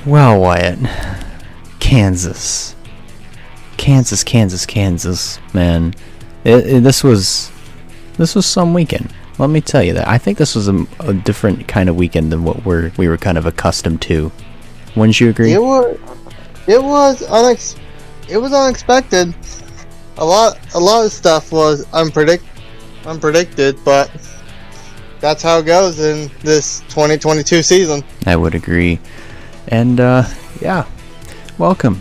Well, Wyatt, Kansas, man. This was some weekend. Let me tell you that. I think this was a different kind of weekend than what we were kind of accustomed to. Wouldn't you agree? It was unexpected. A lot of stuff was unpredicted, but that's how it goes in this 2022 season. I would agree. And yeah, welcome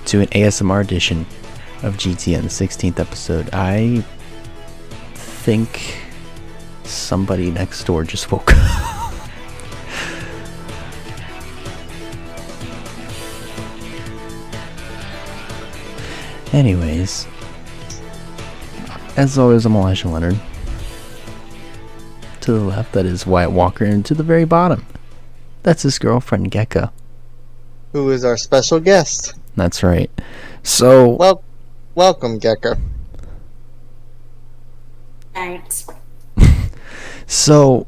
to an ASMR edition of GTN, the 16th episode. I think somebody next door just woke up. Anyways, as always, I'm Elijah Leonard. To the left, that is Wyatt Walker, and to the very bottom, that's his girlfriend, Gekka. Who is our special guest. That's right. So... welcome, Gekka. Thanks. So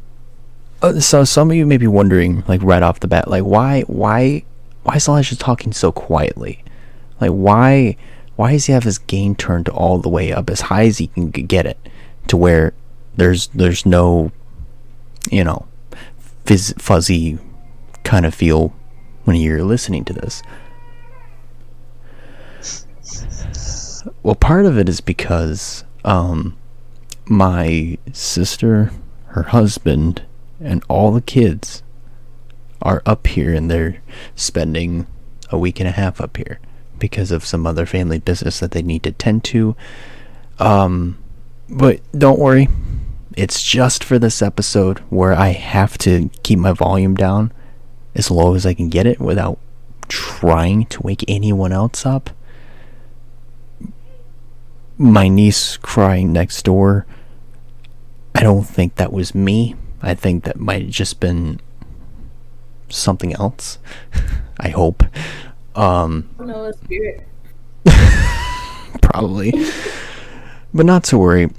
some of you may be wondering, like, right off the bat, like, why is Elijah talking so quietly? Like, why does he have his gain turned all the way up as high as he can get it, to where there's no, fuzzy kind of feel when you're listening to this? Well, part of it is because my sister, her husband, and all the kids are up here, and they're spending a week and a half up here because of some other family business that they need to tend to. But don't worry, it's just for this episode where I have to keep my volume down as low as I can get it without trying to wake anyone else up. My niece crying next door, I don't think that was me. I think that might have just been something else. I hope. No, spirit. Probably. But not to worry.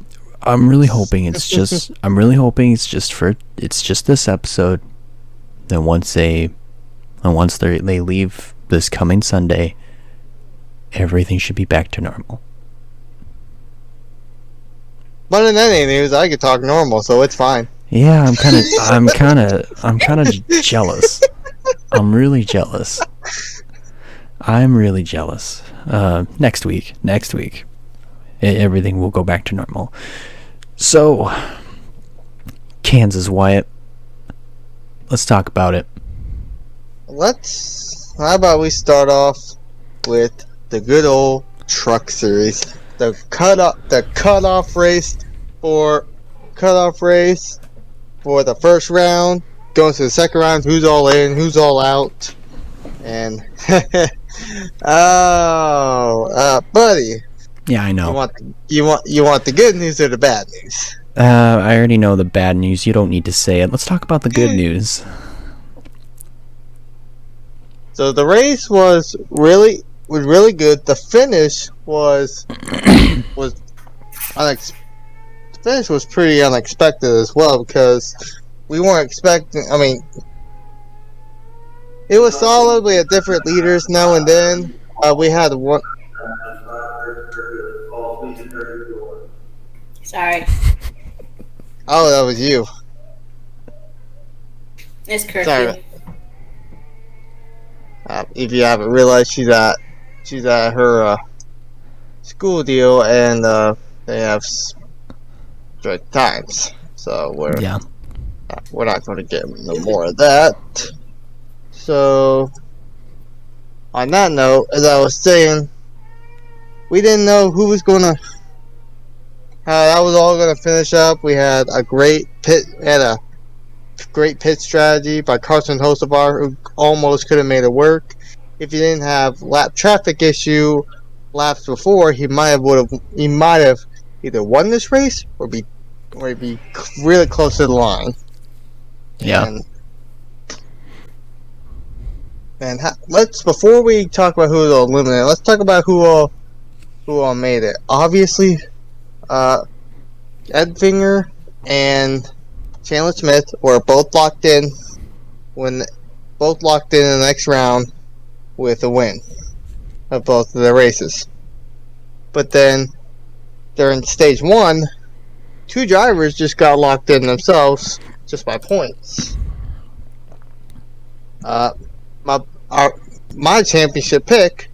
I'm really hoping it's just this episode. Then once they leave this coming Sunday, everything should be back to normal. But in any news, I could talk normal, so it's fine. Yeah, I'm kind of jealous. I'm really jealous. Next week, everything will go back to normal. So, Kansas, Wyatt, let's talk about it. How about we start off with the good old truck series. The cutoff race for the first round, going to the second round, who's all in, who's all out, and buddy. Yeah, I know. You want the good news or the bad news? I already know the bad news. You don't need to say it. Let's talk about the good news. So the race was really good. The finish was pretty unexpected as well, because we weren't expecting. I mean, it was solid. We had different leaders now and then. We had one. Sorry. Oh, that was you. It's curfew. Sorry. If you haven't realized, she's at her school deal, and they have strict times, so we're not going to get no more of that. So, on that note, as I was saying, we didn't know who was going to. That was all going to finish up. We had a great pit strategy by Carson Hocevar, who almost could have made it work. If he didn't have lap traffic issue laps before, he might have either won this race or be really close to the line. Yeah. And before we talk about who was eliminated, let's talk about who all made it. Obviously, Edfinger and Chandler Smith were both locked in when both locked in the next round with a win of both of their races. But then during stage 1, 2 drivers just got locked in themselves just by points. My championship pick,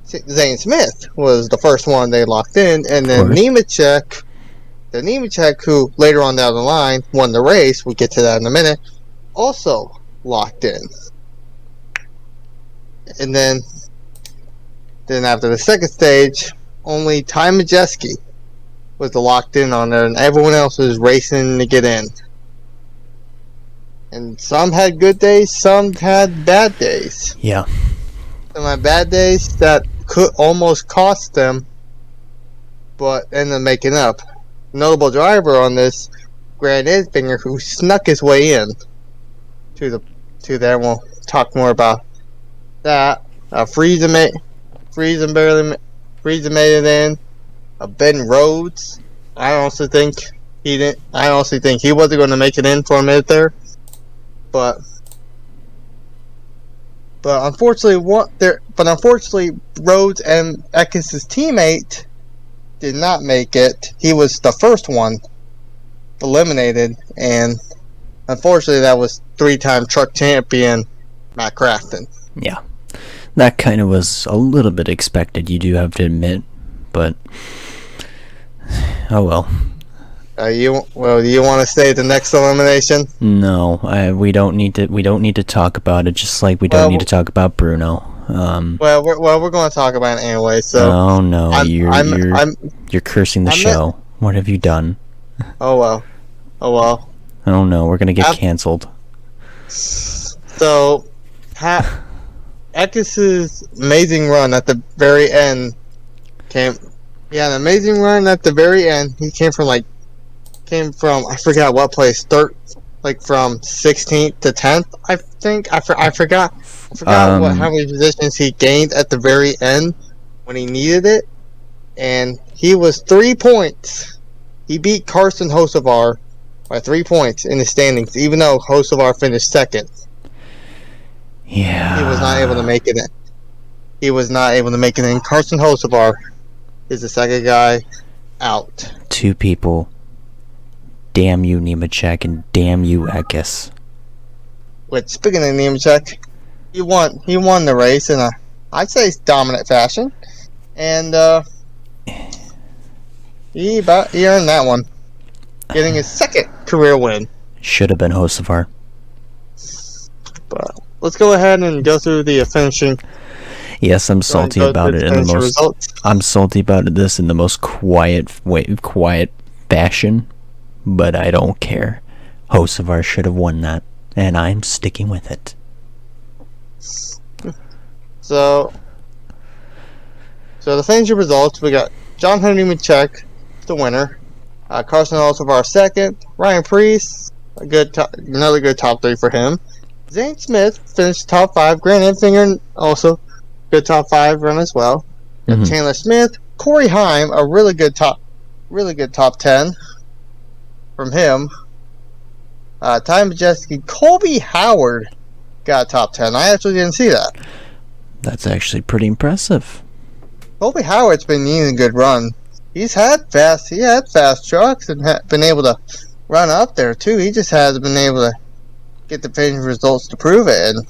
Zane Smith, was the first one they locked in, and then Nemechek, who later on down the line won the race, we'll get to that in a minute, also locked in. And then after the second stage, only Ty Majeski was locked in on there, and everyone else was racing to get in. And some had good days, some had bad days. Yeah. Some had bad days that could almost cost them, but ended up making up. Notable driver on this, Grant Edfinger, who snuck his way in to there. We'll talk more about that. Friesen made it in. Ben Rhodes, I honestly think he wasn't going to make it in for a minute there, but unfortunately, Rhodes and Eckes' teammate did not make it. He was the first one eliminated, and unfortunately, that was 3-time truck champion Matt Crafton. Yeah, that kind of was a little bit expected, you do have to admit, but oh well. Do you want to say the next elimination? No, we don't need to talk about it. Just like we don't need to talk about Bruno. We're going to talk about it anyway. So. Oh no, you're cursing the show. What have you done? Oh well. Oh no, we're gonna get canceled. So, Eckes' amazing run at the very end came. Yeah, an amazing run at the very end. He came from I forgot what place, from 16th to 10th, I think. I forgot how many positions he gained at the very end when he needed it, and he was 3 points. He beat Carson Hocevar by 3 points in the standings, even though Hocevar finished second. Yeah, he was not able to make it in. Carson Hocevar is the second guy out. 2 people. Damn you, Nemechek, and damn you, Eckes. Which, speaking of Nemechek, he won the race in I'd say dominant fashion, and he earned that one, getting his second career win. Should have been Hocevar. But let's go ahead and go through the finishing. Yes, I'm salty about it I'm salty about this in the most quiet fashion. But I don't care. Hocevar should have won that, and I'm sticking with it. So the fantasy results, we got John Henry Nemechek, the winner. Carson Hocevar second. Ryan Preece, another good top 3 for him. Zane Smith finished top 5. Grant Edfinger, also good top 5 run as well. Mm-hmm. Chandler Smith, Corey Heim, a really good top 10. From him, Ty Majeski, Colby Howard got top 10. I actually didn't see that. That's actually pretty impressive. Colby Howard's been needing a good run. He had fast trucks and been able to run up there too. He just hasn't been able to get the finishing results to prove it, and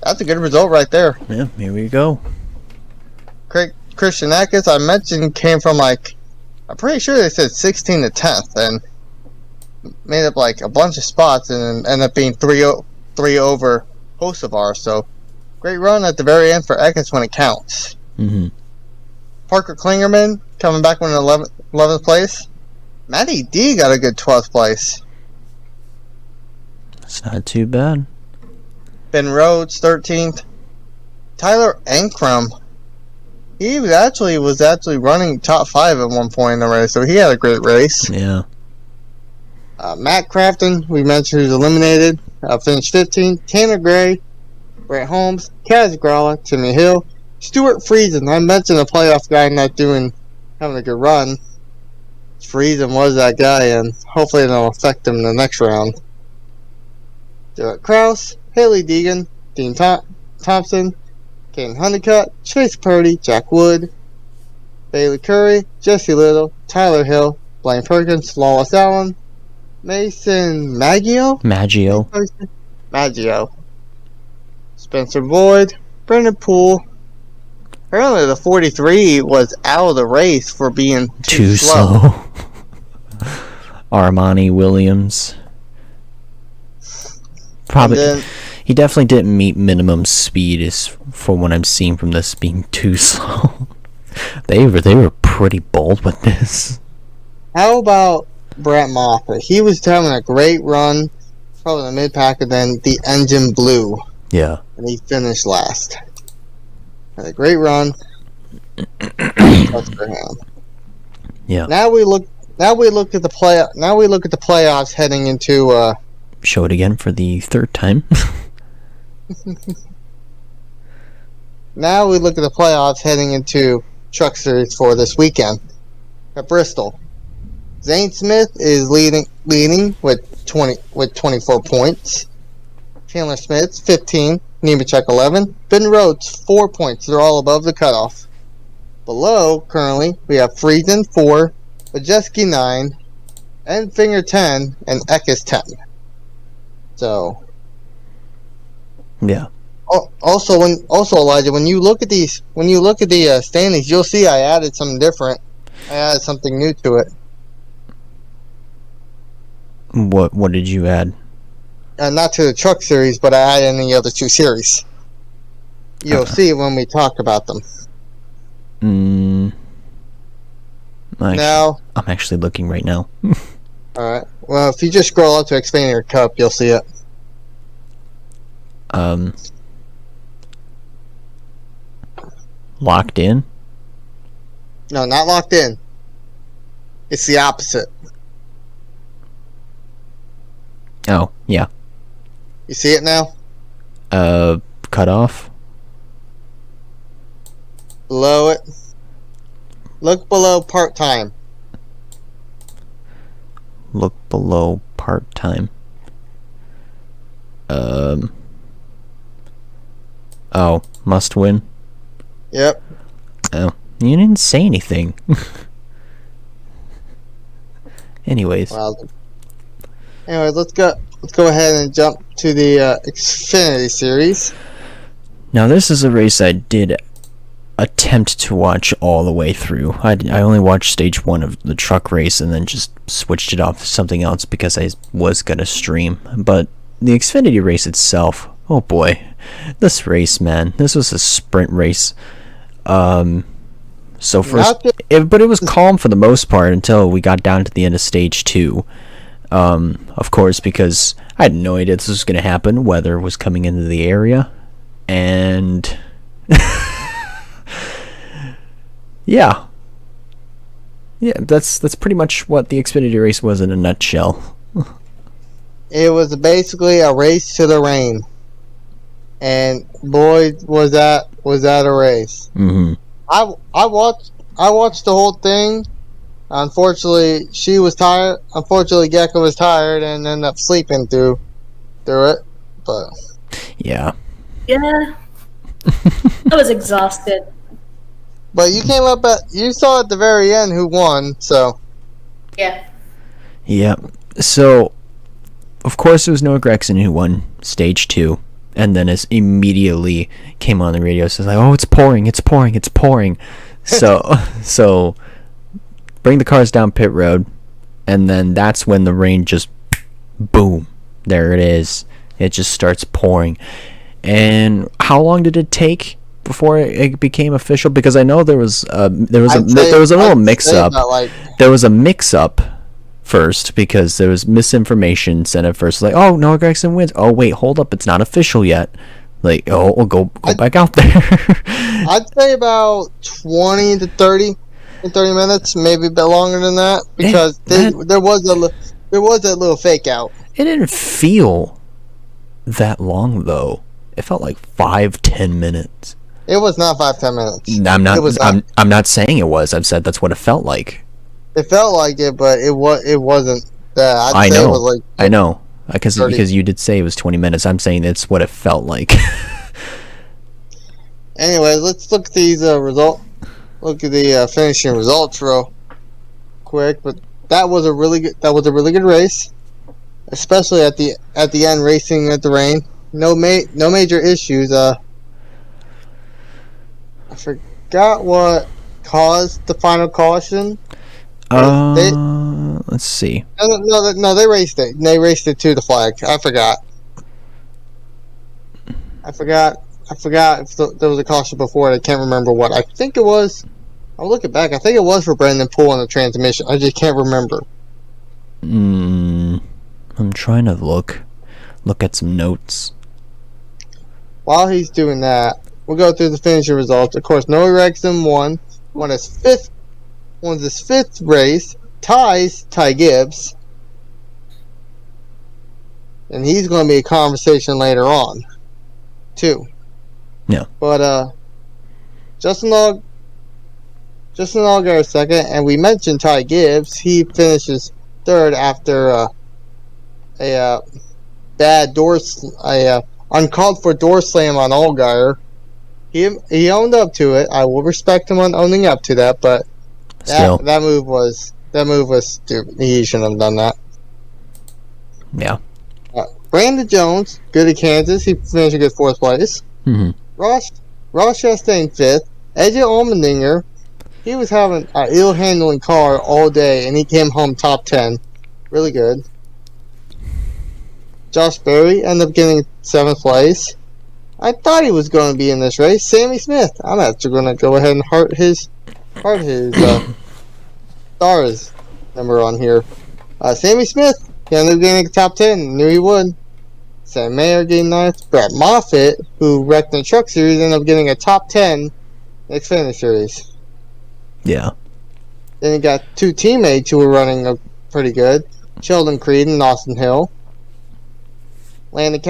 that's a good result right there. Yeah, here we go. Christian Eckes, I mentioned, came from I'm pretty sure they said 16 to 10th, and made up a bunch of spots and ended up being 3 over Hocevar. So great run at the very end for Eckes when it counts. Mm-hmm. Parker Klingerman coming back with an 11th place. Matty D got a good 12th place. It's not too bad. Ben Rhodes 13th. Tyler Ankrum, he was actually running top 5 at one point in the race, so he had a great race. Yeah. Matt Crafton, we mentioned, who's eliminated, finished 15th. Tanner Gray, Brett Holmes, Kaz Gralla, Timmy Hill, Stuart Friesen. I mentioned a playoff guy having a good run. Friesen was that guy, and hopefully it'll affect him in the next round. Derek Kraus, Haley Deegan, Dean Thompson, Kane Honeycutt, Chase Purdy, Jack Wood, Bailey Curry, Jesse Little, Tyler Hill, Blaine Perkins, Lawless Allen, Mason Maggio, Spencer Boyd, Brendan Poole. Apparently the 43 was out of the race for being too slow. Armani Williams. Probably. He definitely didn't meet minimum speed is for what I'm seeing from this being too slow. They were pretty bold with this. How about Brett Moffitt? He was having a great run, probably in the mid-pack, and then the engine blew. Yeah. And he finished last. Had a great run. That's for him. Yeah. Now we look at the playoffs heading into show it again for the third time. Now we look at the playoffs heading into Truck Series for this weekend at Bristol. Zane Smith is leading with 24 points. Chandler Smith 15, Nemechek 11, Ben Rhodes 4 points. They're all above the cutoff. Below currently we have Friesen 4, Majeski 9, Enfinger 10, and Eckes 10. So yeah. Also, Elijah, when you look at the standings, you'll see I added something different. I added something new to it. What did you add? Not to the Truck Series, but I added in the other two series. You'll see when we talk about them. I'm actually looking right now. All right. Well, if you just scroll up to expand your cup, you'll see it. Locked in? No, not locked in. It's the opposite. Oh, yeah. You see it now? Cutoff? Below it. Look below part-time. Look below part-time. Oh, must win? Yep. Oh, you didn't say anything. Anyways. Well, anyway, let's go ahead and jump to the Xfinity Series. Now, this is a race I did attempt to watch all the way through. I only watched stage 1 of the truck race and then just switched it off to something else because I was gonna stream. But the Xfinity race itself, oh boy, this race, man, this was a sprint race. So first, but it was calm for the most part until we got down to the end of stage 2. Of course, because I had no idea this was going to happen. Weather was coming into the area, and yeah, that's pretty much what the Xfinity race was in a nutshell. It was basically a race to the rain, and boy, was that a race. Mm-hmm. I watched the whole thing. Unfortunately, she was tired. Unfortunately, Gecko was tired and ended up sleeping through it. But yeah, I was exhausted. But you came up you saw at the very end who won. So yeah. So of course it was Noah Gragson who won stage 2. And then it immediately came on the radio. So it's like, oh, it's pouring. So bring the cars down pit road. And then that's when the rain just, boom, there it is. It just starts pouring. And how long did it take before it became official? Because I know there was a little mix-up. There was a mix-up first because there was misinformation sent at first, like, oh, Noah Gragson wins. Oh wait, hold up, it's not official yet. Like, oh, we'll go back out there. I'd say about 20 to 30 minutes, maybe a bit longer than that, because there was a little fake out. It didn't feel that long though. It felt like 5-10 minutes. It was not 5-10 minutes. I'm not saying it was. I've said that's what it felt like. It felt like it, but it wasn't that. I know. Because you did say it was 20 minutes. I'm saying it's what it felt like. Anyway, let's look at these results. Look at the finishing results real quick. But that was a really good race, especially at the end, racing at the rain. No major issues. I forgot what caused the final caution. Let's see. No, they raced it. They raced it to the flag. I forgot if there was a caution before it. I can't remember what. I think it was. I'm looking back. I think it was for Brendan Poole on the transmission. I just can't remember. I'm trying to look at some notes. While he's doing that, we'll go through the finishing results. Of course, Noah Rexon won his fifth race, ties Ty Gibbs, and he's going to be a conversation later on, too. Yeah. But Justin Allgaier second, and we mentioned Ty Gibbs. He finishes third after a uncalled for door slam on Allgaier. He owned up to it. I will respect him on owning up to that, but that move was stupid. He shouldn't have done that. Yeah. Brandon Jones, good at Kansas. He finished a good fourth place. Mm-hmm. Ross Chastain fifth. Eddie Allmendinger, he was having an ill-handling car all day, and he came home top 10. Really good. Josh Berry ended up getting 7th place. I thought he was going to be in this race. Sammy Smith, I'm actually going to go ahead and heart his stars number on here. Sammy Smith, he ended up getting a top 10. Knew he would. Sam Mayer getting 9th. Brett Moffitt, who wrecked in the Truck Series, ended up getting a top 10 Xfinity Series. Yeah. Then you got two teammates who were running pretty good. Sheldon Creed and Austin Hill. Landon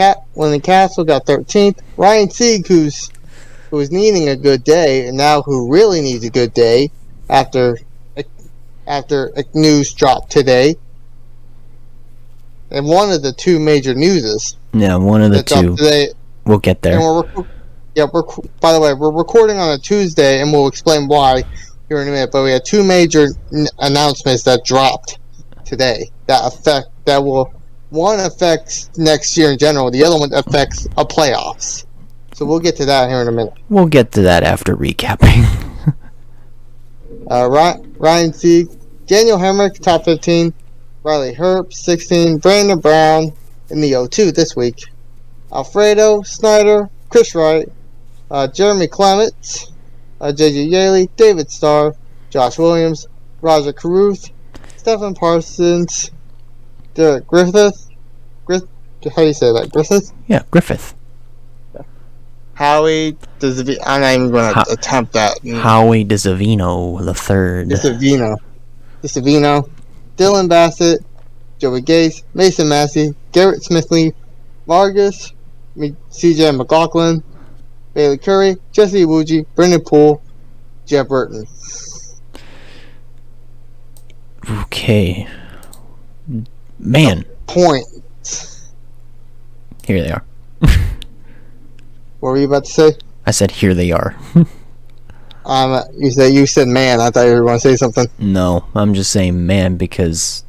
Castle got 13th. Ryan Sieg, who was needing a good day, and now who really needs a good day after news dropped today. And one of the two major newses. Yeah, one of the two. Today, we'll get there. By the way, we're recording on a Tuesday, and we'll explain why here in a minute. But we had two major announcements that dropped today. One affects next year in general. The other one affects playoffs. So we'll get to that here in a minute. We'll get to that after recapping. Ryan Sieg, Daniel Hemrick, top 15. Riley Herbst, 16. Brandon Brown in the 02 this week. Alfredo Snyder, Chris Wright, Jeremy Clements, J.J. Yaley, David Starr, Josh Williams, Roger Carruth, Stephen Parsons, Derek Griffith. How do you say that? Griffith? Yeah, Griffith. Howie DeSavino. I'm not even going to attempt that. Howie DeSavino the third. DeSavino. Dylan Bassett, Joey Gase, Mason Massey, Garrett Smithley, Vargas, C.J. McLaughlin, Bailey Curry, Jesse Iwuji, Brendan Poole, Jeff Burton. Okay. Man. Points. Here they are. What were you about to say? I said here they are. You said man. I thought you were going to say something. No, I'm just saying man because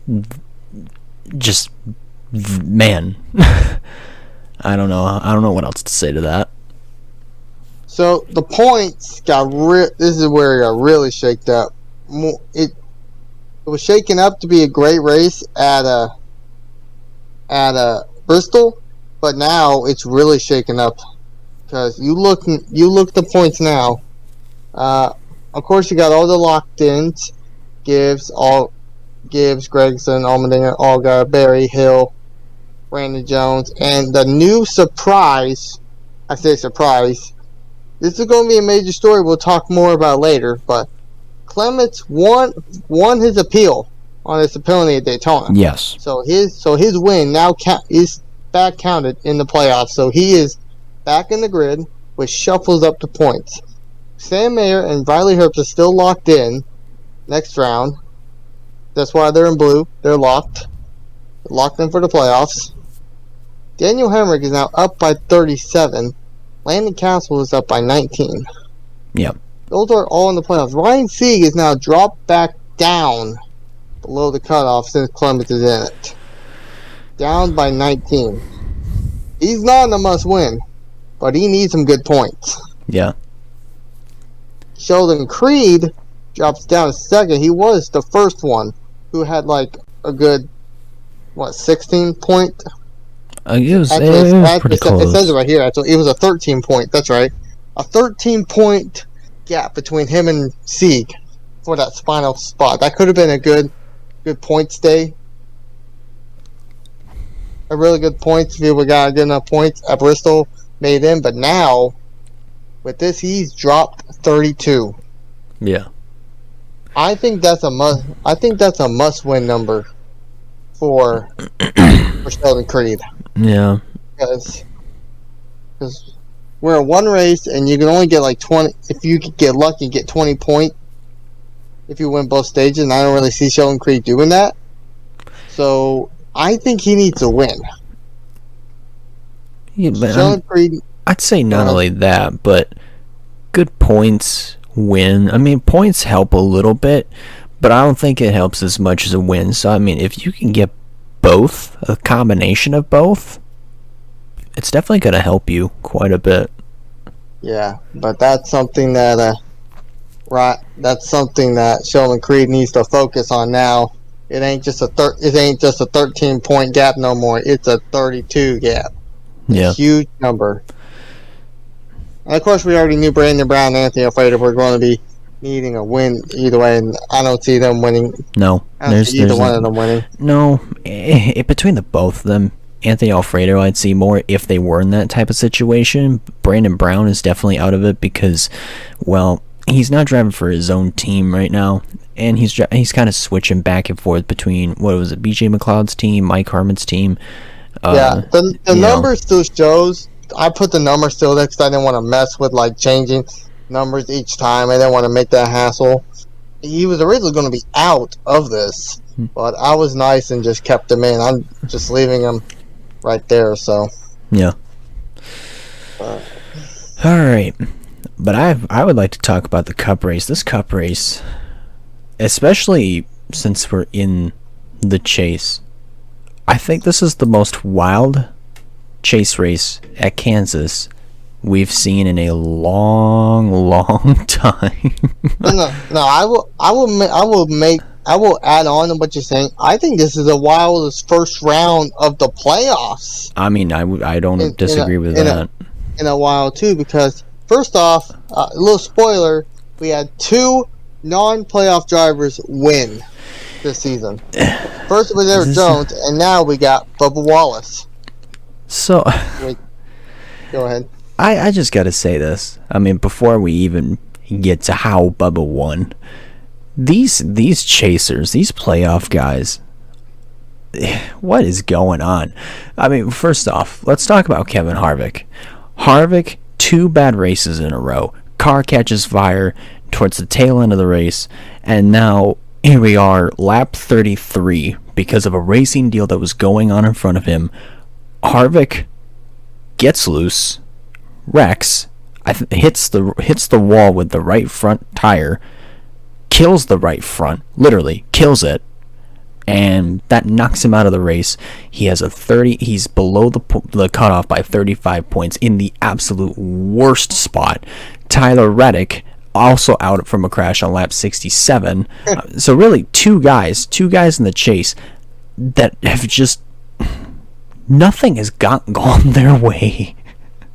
man. I don't know what else to say to that. So the points this is where it got really shaked up. It was shaken up to be a great race at Bristol, but now it's really shaken up because you look at the points now. Of course, you got all the locked-ins: Gibbs, Gregson, Allmendinger, Allgaier, Berry, Hill, Brandon Jones, and the new surprise. I say surprise. This is going to be a major story. We'll talk more about later. But Clements won his appeal on his penalty at Daytona. Yes. So his win now is back counted in the playoffs. So he is back in the grid, which shuffles up the points. Sam Mayer and Riley Herbst are still locked in next round. 'That's why they're in blue. They're locked in for the playoffs. But Clements won his appeal on his penalty at Daytona. So his win now is back counted in the playoffs. So he's back in the grid, which shuffles up the points. Sam Mayer and Riley Herbst are still locked in next round. That's why they're in blue. They're locked Daniel Hemrick is now up by 37. Landon Castle is up by 19. Yep. Those are all in the playoffs. Ryan Sieg is now dropped back down below the cutoff since Clemens is in it. Down by 19. He's not in a must-win, but he needs some good points. Yeah. Sheldon Creed drops down to second. He was the first one who had like a good, 16 point? It was pretty close. It says it right here. Actually, it was a 13 point. That's right. A 13 point gap between him and Sieg for that final spot. That could have been a good points day. A really good points if we got good enough points at Bristol made in. But now, with this, he's dropped 32. Yeah. I think that's a must. I think that's a must-win number for Sheldon Creed. Yeah. Because we're in one race, and you can only get like 20. If you get lucky, get 20 points if you win both stages. And I don't really see Sheldon Creed doing that. So I think he needs a win. Yeah, but Sheldon Creed. I'd say not only that, but good points win. I mean, points help a little bit, but I don't think it helps as much as a win. So I mean, if you can get both, a combination of both, it's definitely going to help you quite a bit. Yeah, but that's something that that's something that Sheldon Creed needs to focus on now. It ain't just a 13-point gap no more. It's a 32 gap. Yeah, a huge number. And of course, we already knew Brandon Brown and Anthony Alfredo were going to be needing a win either way, and I don't see them winning. No, I don't see either one of them winning. No, between the both of them, Anthony Alfredo, I'd see more if they were in that type of situation. Brandon Brown is definitely out of it because, well, he's not driving for his own team right now, and he's kind of switching back and forth between BJ McLeod's team, Mike Harmon's team. The number still shows. I put the number still there because I didn't want to mess with like changing numbers each time. I didn't want to make that hassle. He was originally going to be out of this, but I was nice and just kept him in. I'm just leaving him right there. So yeah. All right, but I would like to talk about the Cup race. This Cup race, especially since we're in the chase, I think this is the most wild chase race at Kansas we've seen in a long time. No. I will add on to what you're saying. I think this is the wildest first round of the playoffs. I mean, I don't disagree with that. In a while too, because first off, a little spoiler: we had 2 non-playoff drivers win this season. First was Eric Jones, and now we got Bubba Wallace. So, go ahead. I just got to say this. I mean, before we even get to how Bubba won, these chasers, these playoff guys, what is going on? I mean, first off, let's talk about Kevin Harvick. Harvick, 2 bad races in a row. Car catches fire towards the tail end of the race, and now here we are, lap 33, because of a racing deal that was going on in front of him. Harvick gets loose, wrecks, hits the wall with the right front tire, kills the right front, literally kills it, and that knocks him out of the race. He has he's below the cutoff by 35 points in the absolute worst spot. Tyler Reddick also out from a crash on lap 67. So really, two guys in the chase that have just nothing has gone their way.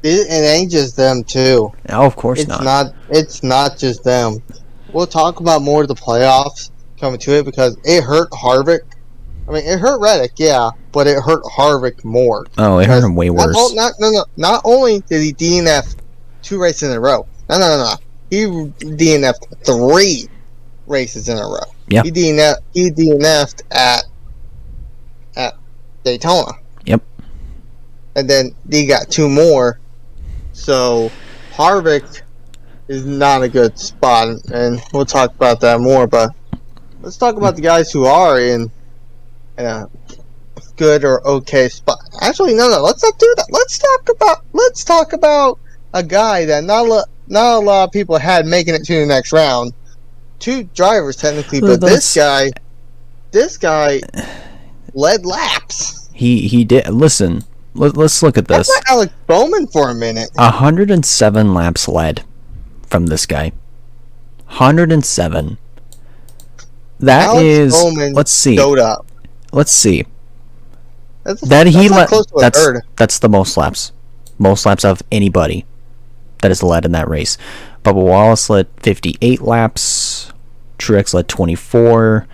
It ain't just them too. No, of course not. It's not just them. We'll talk about more of the playoffs coming to it because it hurt Harvick. I mean, it hurt Reddick, yeah, but it hurt Harvick more. Oh, it hurt him way worse. Not only did he DNF 2 races in a row. No. He DNF'd 3 races in a row. Yeah. He DNF'd at Daytona. Yep. And then he got 2 more. So Harvick is not a good spot, and we'll talk about that more. But let's talk about the guys who are in a good or okay spot. Actually, no. Let's not do that. Let's talk about a guy that not a lot of people had making it to the next round. 2 drivers technically, but this guy led laps. He did. Listen, let's look at this. That's like Alex Bowman for a minute. 107 laps led from this guy. 107. That Alex is. Bowman Let's see. showed up. Let's see. That's the most laps. Most laps of anybody that has led in that race. Bubba Wallace led 58 laps. Truex led 24.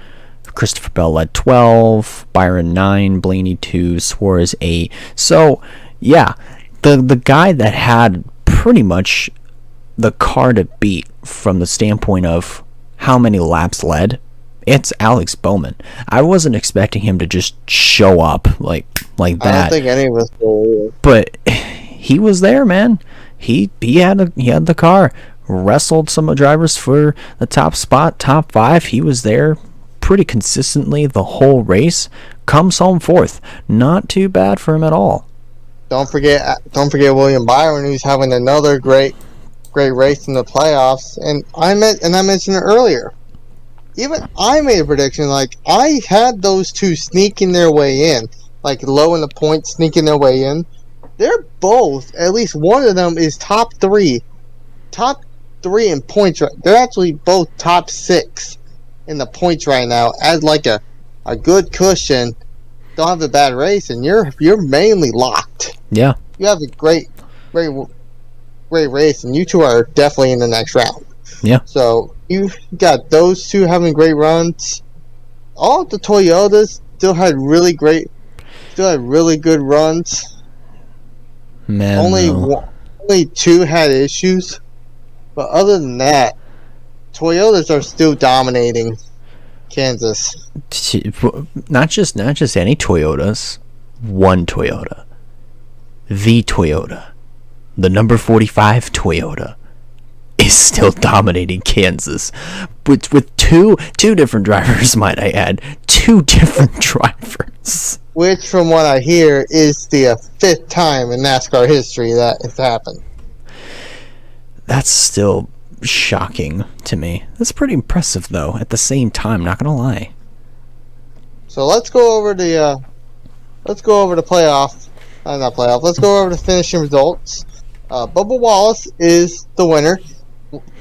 Christopher Bell led 12. Byron 9. Blaney 2. Suarez 8. So, yeah. The guy that had pretty much the car to beat from the standpoint of how many laps led, it's Alex Bowman. I wasn't expecting him to just show up like that. I don't think any of us will. But he was there, man. He had the car. Wrestled some drivers for the top spot, top 5. He was there pretty consistently the whole race. Comes home 4th. Not too bad for him at all. Don't forget William Byron, who's having another great race in the playoffs. And I mentioned it earlier. Even I made a prediction, like, I had those 2 sneaking their way in, like, low in the points, sneaking their way in. They're both, at least one of them is top 3 in points. They're actually both top 6 in the points right now, as like a good cushion. Don't have a bad race, and you're mainly locked. Yeah. You have a great race, and you 2 are definitely in the next round. Yeah. So you got those 2 having great runs. All the Toyotas still had really good runs. Man, only 2 had issues, but other than that, Toyotas are still dominating Kansas. Not just any Toyotas. One Toyota. The Toyota. The number 45 Toyota is still dominating Kansas, with two different drivers, might I add. 2 different drivers. Which, from what I hear, is the 5th time in NASCAR history that it's happened. That's still shocking to me. That's pretty impressive, though, at the same time, not gonna lie. So let's go over the playoff. Not playoff. Let's go over the finishing results. Bubba Wallace is the winner.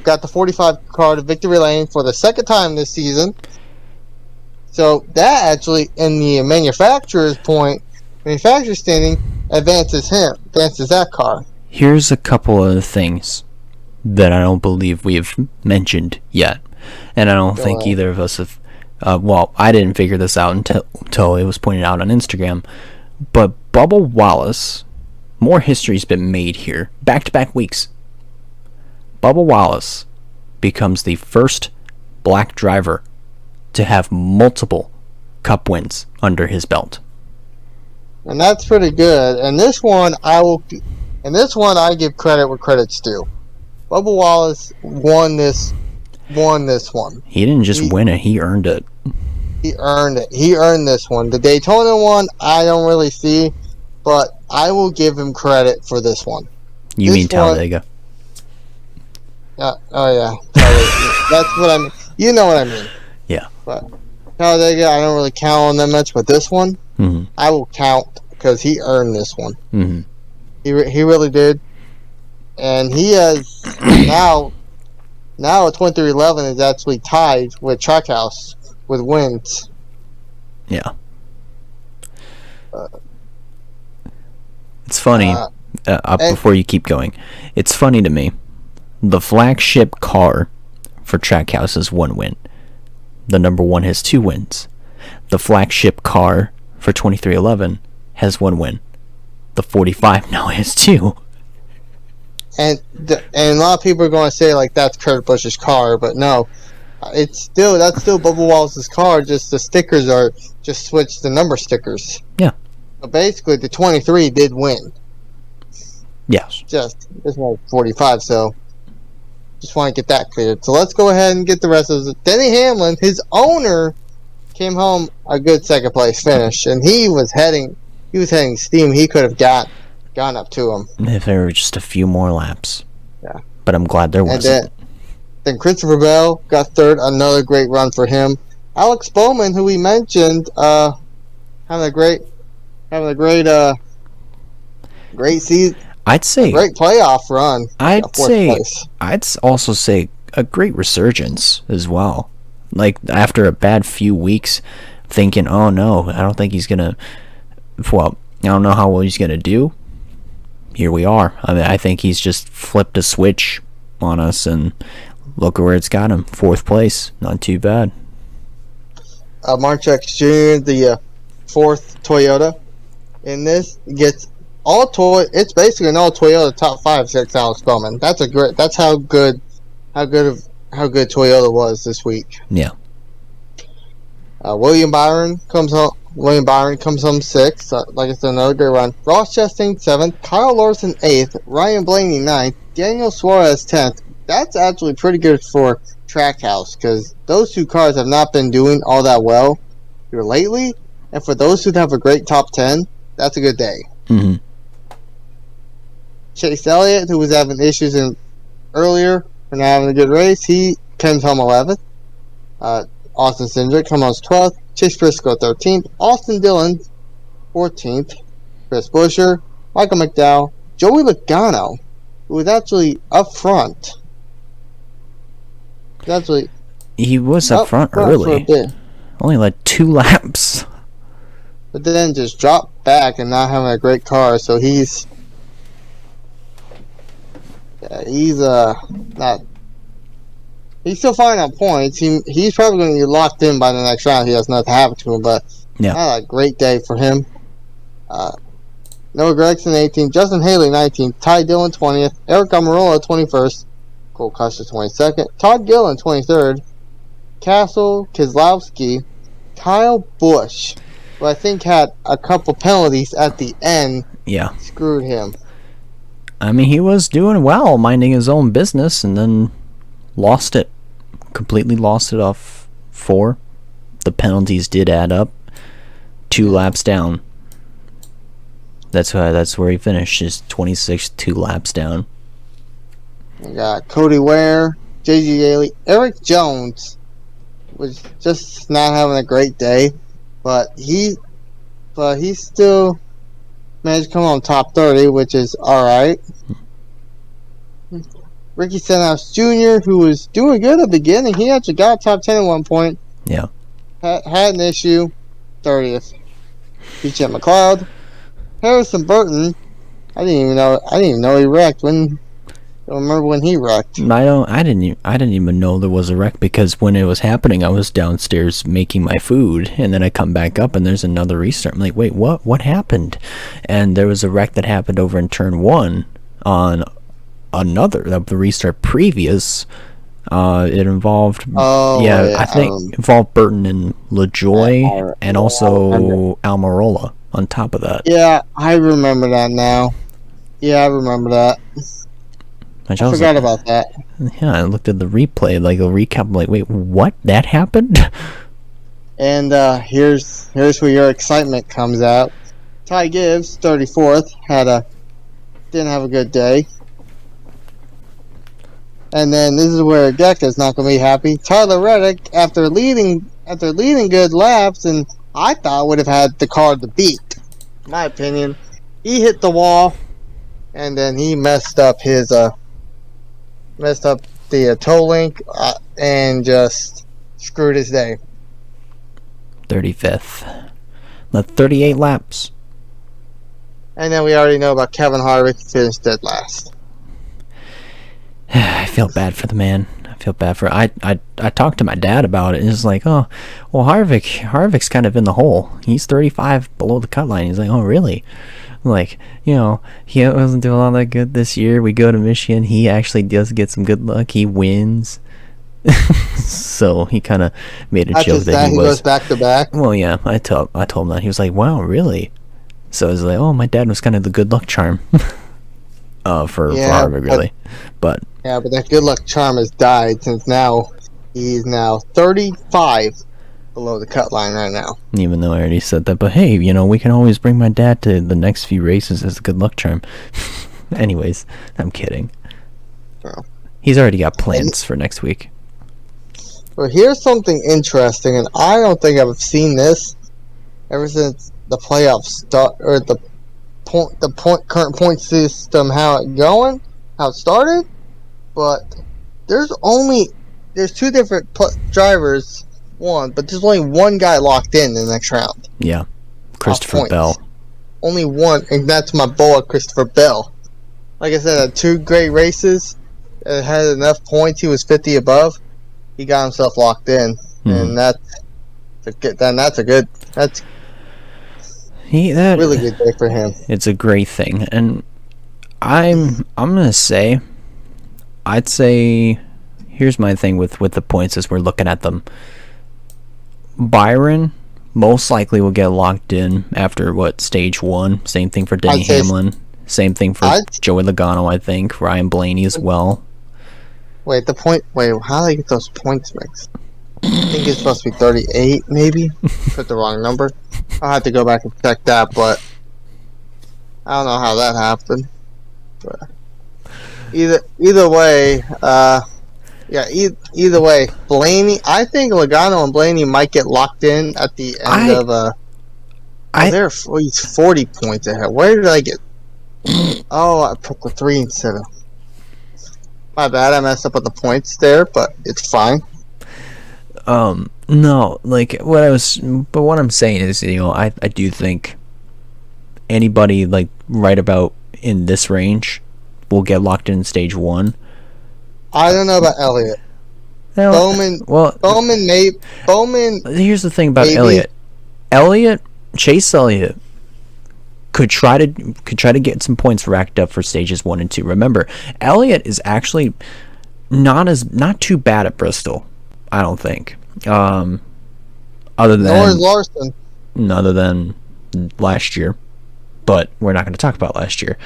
Got the 45 car to victory lane for the 2nd time this season. So that actually, in the manufacturer's standing, advances that car. Here's a couple of things that I don't believe we have mentioned yet, and I don't think either of us have. Well, I didn't figure this out until it was pointed out on Instagram. But Bubba Wallace, more history's been made here. Back-to-back weeks. Bubba Wallace becomes the first black driver to have multiple Cup wins under his belt. And that's pretty good. And this one I give credit where credit's due. Bubba Wallace won this one. He didn't just win it, he earned it. He earned it. He earned this one. The Daytona one, I don't really see, but I will give him credit for this one. You mean Talladega? Oh, yeah. That's what I mean. You know what I mean. Yeah. But Talladega, I don't really count on that much, but this one, I will count because he earned this one. Mm-hmm. He really did. And he has now at 23-11 is actually tied with Trackhouse with wins. Yeah. It's funny. Before you keep going, it's funny to me. The flagship car for Trackhouse is 1 win. The number 1 has 2 wins. The flagship car for 2311 has 1 win. The 45 now has 2. And a lot of people are going to say like that's Kurt Busch's car, but no, that's still Bubba Wallace's car. Just the stickers are just switched the number stickers. Yeah. So basically, the 23 did win. Yes. Just this one 45. So just want to get that cleared. So let's go ahead and get the rest of it. Denny Hamlin, his owner, came home a good second place finish, and he was heading steam. He could have gone up to him if there were just a few more laps. Yeah, but I'm glad there and wasn't. then Christopher Bell got third. Another great run for him. Alex Bowman, who we mentioned, having a great season. I'd say a great playoff run. I'd also say a great resurgence as well. Like after a bad few weeks, thinking, oh no, I don't think he's gonna. Well, I don't know how well he's gonna do. Here we are. I mean, I think he's just flipped a switch on us, and look at where it's got him. 4th place, not too bad. Marchex Jr., the 4th Toyota in this, gets it's basically an all Toyota top 5 6 Alex Bowman. That's how good Toyota was this week. Yeah. William Byron comes home 6th. Like I said, another great run. Ross Chastain 7th, Kyle Larson 8th, Ryan Blaney 9th, Daniel Suarez 10th. That's actually pretty good for Trackhouse, because those 2 cars have not been doing all that well here lately. And for those who have a great top 10, that's a good day. Mm-hmm. Chase Elliott, who was having issues earlier for not having a good race, he comes home 11th. Austin Cindric comes home 12th. Chase Briscoe 13th. Austin Dillon 14th. Chris Buescher, Michael McDowell, Joey Logano, who was actually up front. He was up front early. Only like 2 laps. But then just dropped back and not having a great car, so he's not. He's still fine on points. He's probably going to be locked in by the next round. He has nothing happen to him, but not a great day for him. Noah Gragson 18th, Justin Haley 19th, Ty Dillon 20th, Eric Almirola 21st, Cole Custer 22nd, Todd Gillen 23rd, Castle Keselowski, Kyle Busch, who I think had a couple penalties at the end. Yeah. Screwed him. I mean, he was doing well, minding his own business, and then completely lost it off 4. The penalties did add up. 2 laps down. That's where he finished, just 26, 2 laps down. We got Cody Ware, J.G. Daly, Eric Jones was just not having a great day, but he still managed to come on top 30, which is all right. Ricky Stenhouse Jr., who was doing good at the beginning, he actually got top 10 at one point. Yeah. Had an issue, 30th. B.J. McLeod, Harrison Burton. I didn't even know he wrecked. I don't remember when he wrecked. I didn't even know there was a wreck, because when it was happening, I was downstairs making my food, and then I come back up and there's another restart. I'm like, wait, what happened? And there was a wreck that happened over in turn 1 on the restart previous. It involved I think involved Burton and LaJoy, and also Almirola on top of that. Yeah, I remember that now. Yeah, I remember that. I forgot about that. Yeah, I looked at the replay, like a recap. I'm like, wait, what? That happened? And here's where your excitement comes out. Ty Gibbs, 34th, didn't have a good day. And then this is where Gecka's not going to be happy. Tyler Reddick, after leading good laps, and I thought would have had the car to beat, in my opinion, he hit the wall, and then he messed up the toe link, and just screwed his day. 35th. Left 38 laps. And then we already know about Kevin Harvick, finished dead last. I feel bad for the man. I talked to my dad about it, and it's like, oh, well, Harvick's kind of in the hole. He's 35 below the cut line. He's like, oh, really? Like, he wasn't doing all that good this year. We go to Michigan. He actually does get some good luck. He wins. So he kind of made a joke that he goes back to back. Well, yeah, I told him that. He was like, wow, really? So I was like, oh, my dad was kind of the good luck charm. For Harvick, really. But that good luck charm has died, since he's now 35 below the cut line right now. Even though I already said that, but hey, we can always bring my dad to the next few races as a good luck charm. Anyways, I'm kidding. Well, he's already got plans for next week. Well, here's something interesting, and I don't think I've seen this ever since the playoffs start, or the current point system, how it started. But there's two different drivers, but there's only one guy locked in the next round. Yeah, Christopher Bell. Only one, and that's my boy, Christopher Bell. Like I said, had 2 great races. It had enough points. He was 50 above. He got himself locked in, and that's really good day for him. It's a great thing, and I'm gonna say, I'd say, here's my thing with the points as we're looking at them. Byron most likely will get locked in after stage 1. Same thing for Denny Hamlin. Same thing for Joey Logano. I think Ryan Blaney as well. Wait, how do they get those points mixed? I think it's supposed to be 38, maybe. Put the wrong number. I'll have to go back and check that, but I don't know how that happened. But either way, either way, Blaney. I think Logano and Blaney might get locked in at the end of. He's 40 points ahead. Where did I get? Oh, I put the 3 instead of. My bad, I messed up with the points there, but it's fine. No, what I'm saying is, I do think anybody right about in this range will get locked in stage 1. I don't know about Elliott. Bowman. Here's the thing about Elliott. Chase Elliott could try to get some points racked up for stages 1 and 2. Remember, Elliott is actually not too bad at Bristol, I don't think. Other than Larson. Other than last year, but we're not going to talk about last year.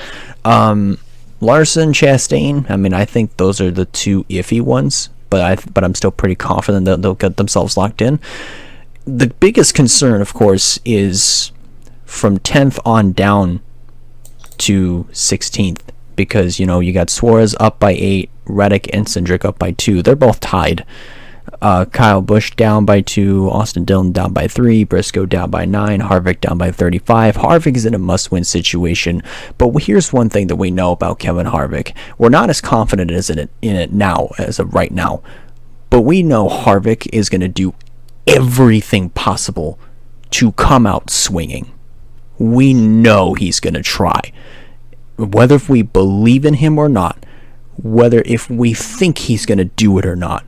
Larson, Chastain. I mean, I think those are the 2 iffy ones, but I'm still pretty confident that they'll get themselves locked in. The biggest concern, of course, is from 10th on down to 16th, because you got Suarez up by 8, Reddick and Cindric up by 2. They're both tied. Kyle Busch down by 2, Austin Dillon down by 3, Briscoe down by 9, Harvick down by 35. Harvick is in a must-win situation, but here's one thing that we know about Kevin Harvick. We're not as confident in it now as of right now, but we know Harvick is going to do everything possible to come out swinging. We know he's going to try. Whether if we believe in him or not, whether if we think he's going to do it or not,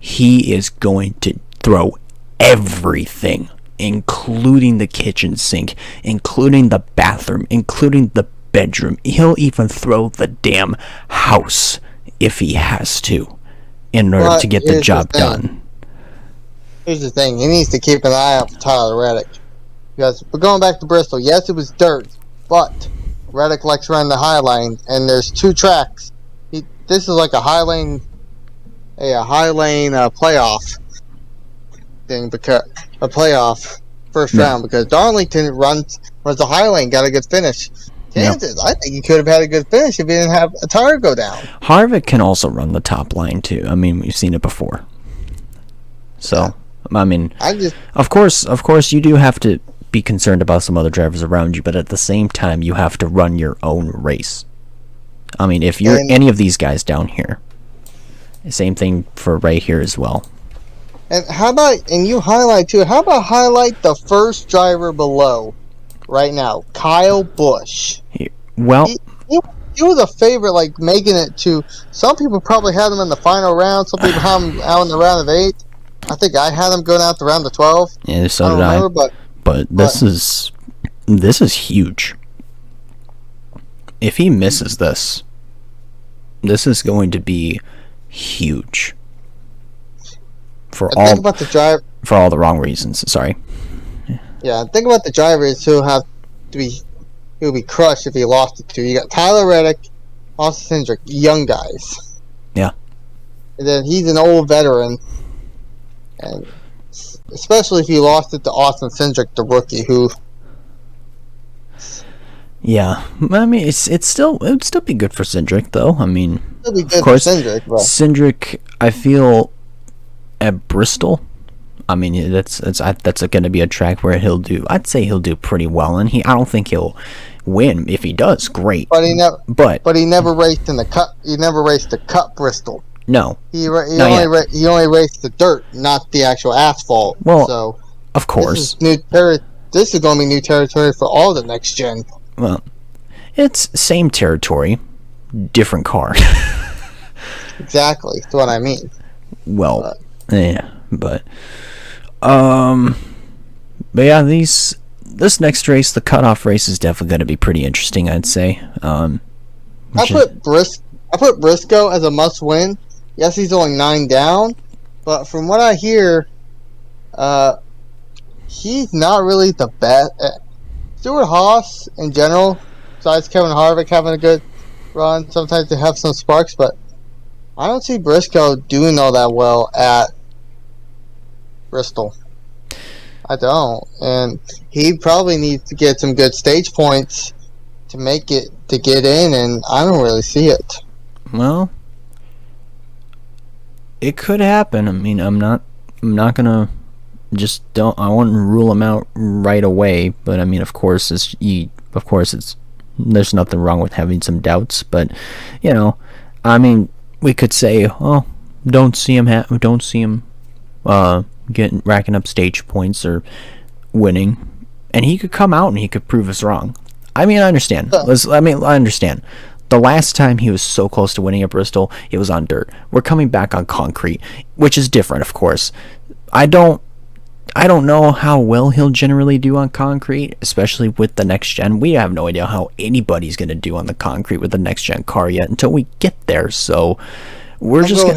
he is going to throw everything, including the kitchen sink, including the bathroom, including the bedroom. He'll even throw the damn house if he has to, in order to get the job done. Here's the thing. He needs to keep an eye out for Tyler Reddick. Because we're going back to Bristol. Yes, it was dirt, but Reddick likes running the high lane, and there's 2 tracks. This is like a high lane playoff thing, because a playoff first round, because Darlington runs the high lane, got a good finish. Kansas, I think he could have had a good finish if he didn't have a tire go down. Harvick can also run the top line too. I mean, we've seen it before. So, I mean, of course, you do have to be concerned about some other drivers around you, but at the same time, you have to run your own race. I mean, if you're any of these guys down here, same thing for right here as well. And how about highlight the first driver below right now, Kyle Busch. He was a favorite, making it to. Some people probably had him in the final round. Some people had him out in the round of 8. I think I had him going out the round of 12. Yeah, so did I. But this is huge. If he misses this is going to be huge. For all the wrong reasons. Sorry. Yeah, think about the drivers who will be crushed if he lost it to. You got Tyler Reddick, Austin Cindric, young guys. Yeah. And then he's an old veteran. And especially if you lost it to Austin Cindric, the rookie, who. Yeah, I mean, it would still be good for Cindric, though. I mean, It'll be good of course, for Cindric, but Cindric, I feel, at Bristol, I mean, that's going to be a track where I'd say he'll do pretty well, and I don't think he'll win. If he does, great. But he never raced in the Cup. He never raced the Cup Bristol. No, he only raced the dirt, not the actual asphalt. Well, so of course, this is going to be new territory for all the next gen. Well, it's same territory, different car. Exactly, that's what I mean. Well, yeah, but yeah, this next race, the cutoff race, is definitely going to be pretty interesting, I'd say. I put Briscoe as a must-win. Yes, he's only 9 down, but from what I hear, he's not really the best. Stuart Haas, in general, besides Kevin Harvick having a good run, sometimes they have some sparks, but I don't see Briscoe doing all that well at Bristol. I don't. And he probably needs to get some good stage points to get in, and I don't really see it. Well, it could happen. I mean, I'm not gonna I wouldn't rule him out right away, but I mean, of course there's nothing wrong with having some doubts, but I mean, we could say, oh, don't see him racking up stage points or winning, and he could come out and he could prove us wrong. I mean, I understand. I understand. The last time he was so close to winning at Bristol, it was on dirt. We're coming back on concrete, which is different, of course. I don't know how well he'll generally do on concrete, especially with the next gen. We have no idea how anybody's going to do on the concrete with the next gen car yet until we get there. So we're just going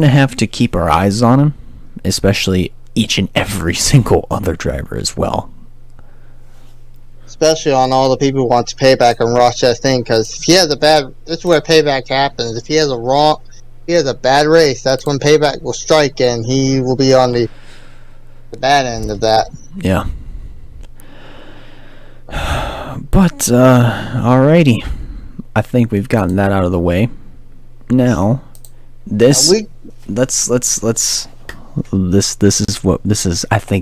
to have to keep our eyes on him, especially each and every single other driver as well. Especially on all the people who want to payback on Ross Chastain, because if he has this is where payback happens. If he has a bad race, that's when payback will strike, and he will be on the bad end of that. Yeah. But alrighty, I think we've gotten that out of the way. Now, I think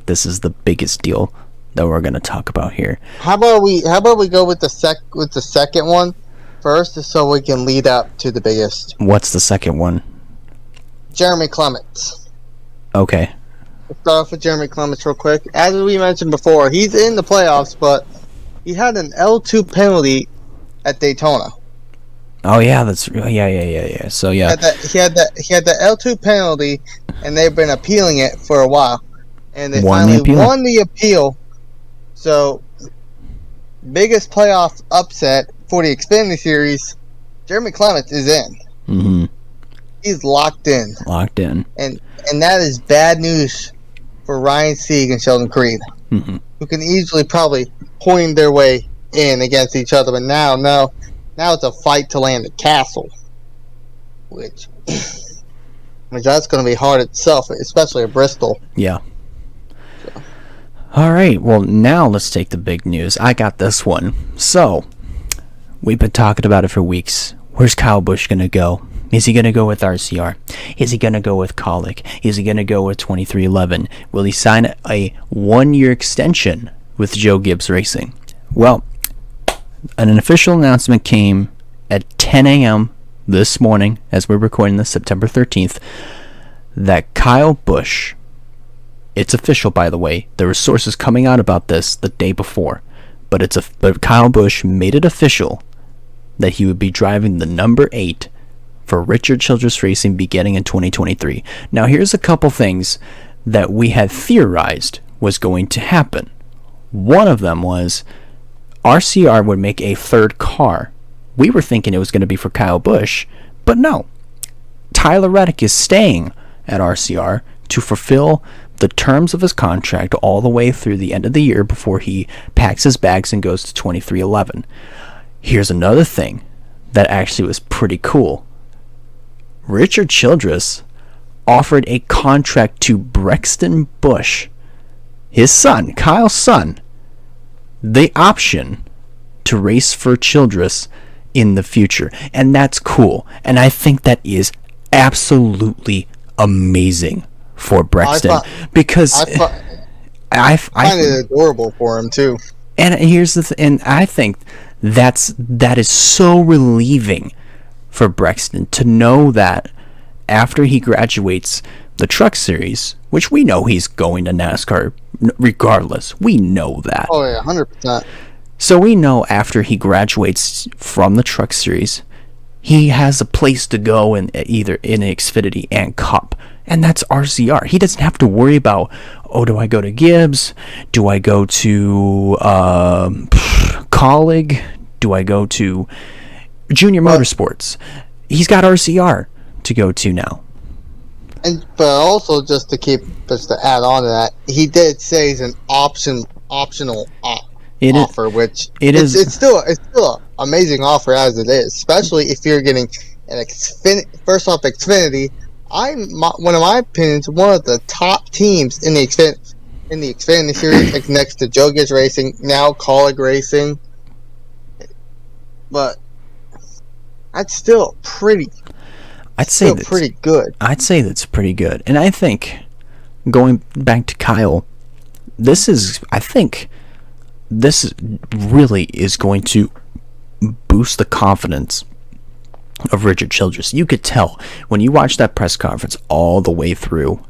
this is the biggest deal that we're going to talk about here. How about we go with the second one first, so we can lead up to the biggest. What's the second one? Jeremy Clements. Okay. Let's start off with Jeremy Clements real quick. As we mentioned before, he's in the playoffs, but he had an L2 penalty at Daytona. Oh yeah, yeah. So yeah, he had the L2 penalty, and they've been appealing it for a while, and they finally won the appeal. So, biggest playoff upset for the Xfinity Series, Jeremy Clements is in. Mm-hmm. He's locked in. And that is bad news for Ryan Sieg and Sheldon Creed, who can easily probably point their way in against each other. But now it's a fight to land the castle, which that's going to be hard itself, especially at Bristol. Yeah. All right, well, now let's take the big news. I got this one. So, we've been talking about it for weeks. Where's Kyle Busch going to go? Is he going to go with RCR? Is he going to go with Colic? Is he going to go with 2311? Will he sign a 1-year extension with Joe Gibbs Racing? Well, an official announcement came at 10 a.m. this morning, as we're recording this, September 13th, that Kyle Busch... It's official, by the way. There were sources coming out about this the day before, but Kyle Busch made it official that he would be driving the number 8 for Richard Childress Racing beginning in 2023. Now, here's a couple things that we had theorized was going to happen. One of them was RCR would make a third car. We were thinking it was going to be for Kyle Busch, but no. Tyler Reddick is staying at RCR to fulfill the terms of his contract all the way through the end of the year before he packs his bags and goes to 2311. Here's another thing that actually was pretty cool. Richard Childress offered a contract to Brexton Bush, his son, Kyle's son, the option to race for Childress in the future. And that's cool. And I think that is absolutely amazing for Brexton, because I find it adorable for him too. And here's and I think that is so relieving for Brexton to know that after he graduates the Truck Series, which we know he's going to NASCAR regardless, we know that. Oh yeah, 100%. So we know after he graduates from the Truck Series, he has a place to go in either in Xfinity and Cup, and that's RCR. He doesn't have to worry about, oh, do I go to Gibbs? Do I go to Colleague? Do I go to Junior Motorsports? He's got RCR to go to now. But also just to add on to that, he did say it's an optional offer, which it's still an amazing offer as it is, especially if you're getting an Xfinity. One of my opinions, one of the top teams in the Xfinity series, next to Joe Gibbs Racing, now Colleague Racing. But that's still pretty. I'd say that's pretty good. I'd say that's pretty good, and I think going back to Kyle, I think this really is going to boost the confidence of Richard Childress. You could tell when you watch that press conference all the way through,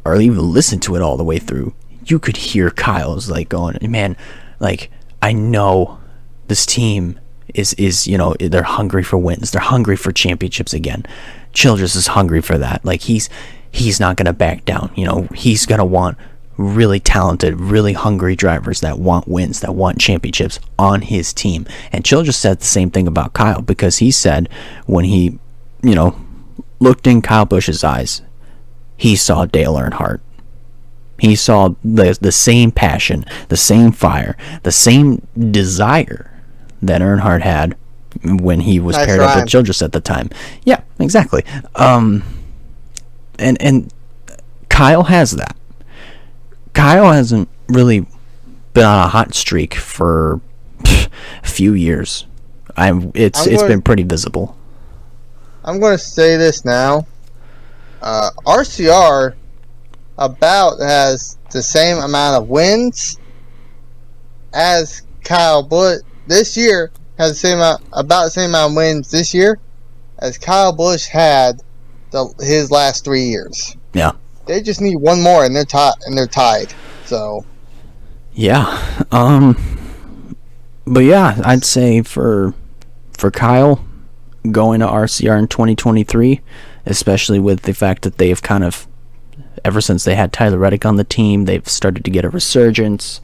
or even listen to it all the way through, you could hear Kyle's like going, man, like, I know this team is they're hungry for wins, they're hungry for championships again. Childress is hungry for that. Like, he's not gonna back down. He's gonna want really talented, really hungry drivers that want wins, that want championships on his team. And Childress said the same thing about Kyle, because he said when he, looked in Kyle Busch's eyes, he saw Dale Earnhardt. He saw the same passion, the same fire, the same desire that Earnhardt had when he was paired up with Childress at the time. Yeah, exactly. And Kyle has that. Kyle hasn't really been on a hot streak for a few years. It's been pretty visible. I'm going to say this now. RCR about has the same amount of wins as Kyle Busch this year. Has about the same amount of wins this year as Kyle Busch had his last 3 years. Yeah. They just need one more, and they're tied. So, yeah. But yeah, I'd say for Kyle going to RCR in 2023, especially with the fact that they've kind of, ever since they had Tyler Reddick on the team, they've started to get a resurgence,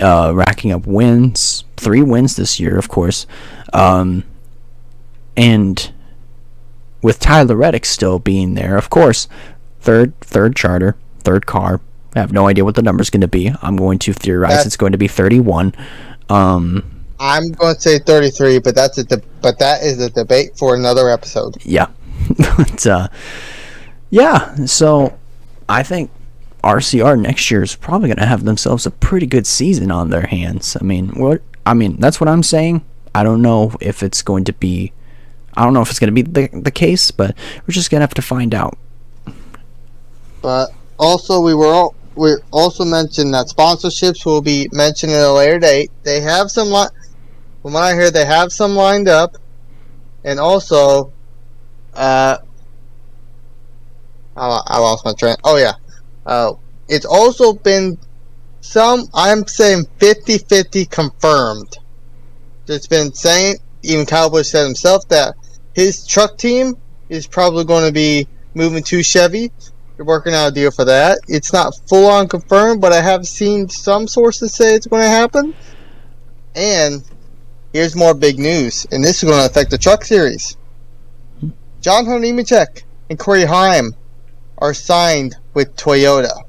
racking up wins, 3 wins this year, of course, and with Tyler Reddick still being there, of course. Third charter, third car. I have no idea what the number's going to be. I'm going to theorize it's going to be 31. I'm going to say 33, but that is a debate for another episode. Yeah. But, yeah, so I think RCR next year is probably going to have themselves a pretty good season on their hands. I mean, that's what I'm saying. I don't know if it's going to be the case, but we're just going to have to find out. But also, we also mentioned that sponsorships will be mentioned at a later date. They have some, from what I hear, they have some lined up, and also, I lost my train. Oh yeah, it's also been I'm saying 50-50 confirmed. It's been saying, even Kyle Busch said himself, that his truck team is probably going to be moving to Chevy. They're working out a deal for that. It's not full on confirmed, but I have seen some sources say it's going to happen. And here's more big news, and this is going to affect the Truck Series. John Hunter Nemechek and Corey Heim are signed with Toyota.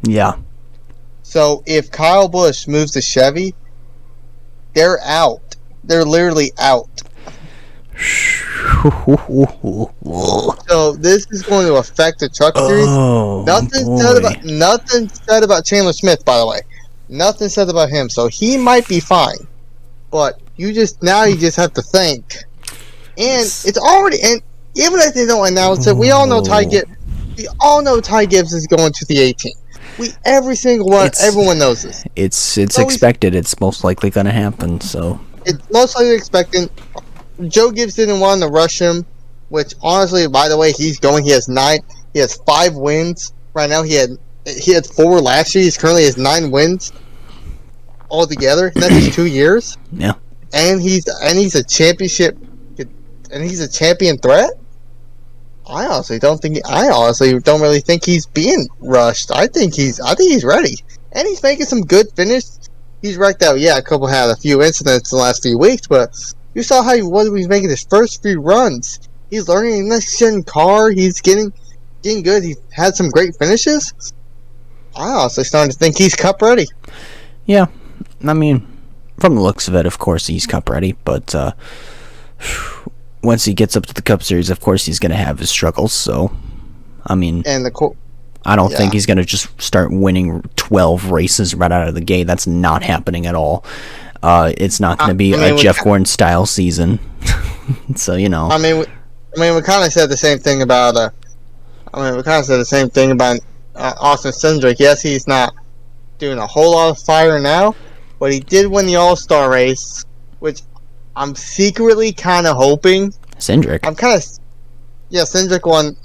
Yeah. So if Kyle Busch moves to Chevy, they're out. They're literally out. So this is going to affect the truck series. Nothing said about Chandler Smith, by the way. Nothing said about him, so he might be fine. But you just have to think. And it's already, and even if they don't announce it, we all know Ty Gibbs is going to the 18. Everyone knows this. It's expected. It's most likely going to happen. So it's most likely expected. Joe Gibbs didn't want to rush him, which honestly, by the way, he's going. He has 5 wins right now. He had 4 last year. He's currently has 9 wins altogether. That's just 2 years. Yeah, and he's a championship, and he's a champion threat. I honestly don't really think he's being rushed. I think he's ready, and he's making some good finish. He's wrecked out. Yeah, had a few incidents in the last few weeks, but you saw how he was when he was making his first few runs. He's learning a next-gen car. He's getting good. He's had some great finishes. I honestly starting to think he's Cup ready. Yeah, I mean, from the looks of it, of course he's Cup ready, but once he gets up to the Cup Series, of course he's going to have his struggles. So, I mean, I don't think he's going to just start winning 12 races right out of the gate. That's not happening at all. It's not going to be a Jeff Gordon style season. So, you know. I mean, we kind of said the same thing about. Austin Cindric. Yes, he's not doing a whole lot of fire now, but he did win the All-Star race, which I'm secretly kind of hoping. Cindric. Cindric won.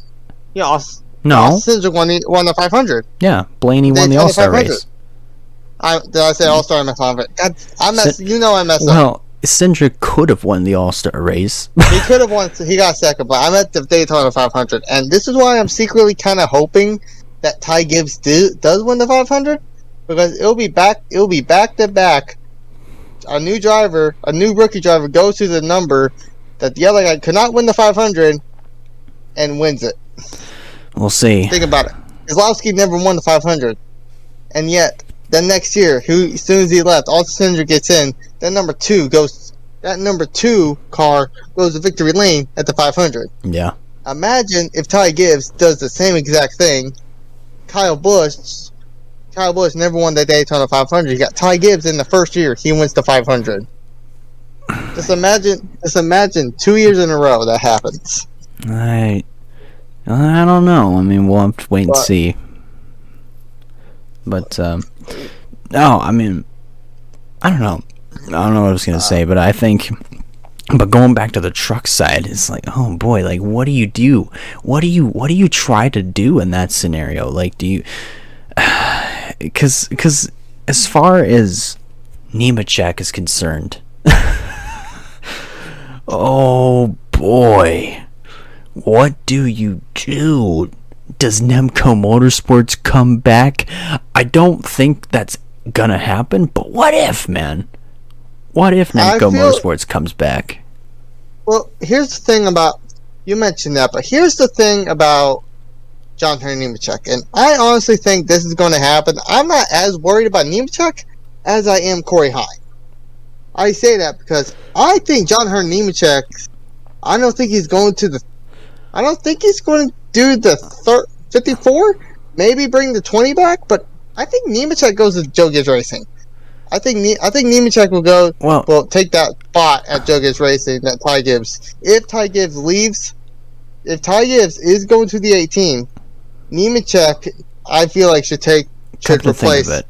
Yeah, no. Cindric won the 500. Yeah, Blaney won the All-Star race. Did I say All-Star? I meant 500. I messed up. Well, Cindric could have won the All-Star race. He could have won. He got second, but I meant the Daytona 500, and this is why I'm secretly kind of hoping that Ty Gibbs does win the 500, because it'll be back to back. A new rookie driver goes to the number that the other guy could not win the 500 and wins it. We'll see. Think about it. Keselowski never won the 500, and yet the next year, as soon as he left, Austin Cindric gets in. That number 2 car goes to victory lane at the 500. Yeah. Imagine if Ty Gibbs does the same exact thing. Kyle Busch never won the Daytona 500. You got Ty Gibbs in the first year. He wins the 500. Just imagine 2 years in a row that happens. I don't know. I mean, we'll have to wait and see. But, no, I mean, I don't know. I don't know what I was going to say, but I think, but going back to the truck side, it's like, oh boy, like, what do you do? What do you try to do in that scenario? Like, do you, because as far as Nemechek is concerned, oh boy, what do you do? Does Nemco Motorsports come back? I don't think that's gonna happen, but what if, man? What if Nemco Motorsports comes back? Well, here's the thing about, you mentioned that, but here's the thing about John Hunter Nemechek, and I honestly think this is going to happen. I'm not as worried about Nemechek as I am Corey Heim. I say that because I think John Hunter Nemechek, I don't think he's going to do the 54, maybe bring the 20 back, but I think Nemechek goes to Joe Gibbs Racing. I think Nemechek will take that spot at Joe Gibbs Racing, that Ty Gibbs. If Ty Gibbs is going to the 18, Nemechek, I feel like should replace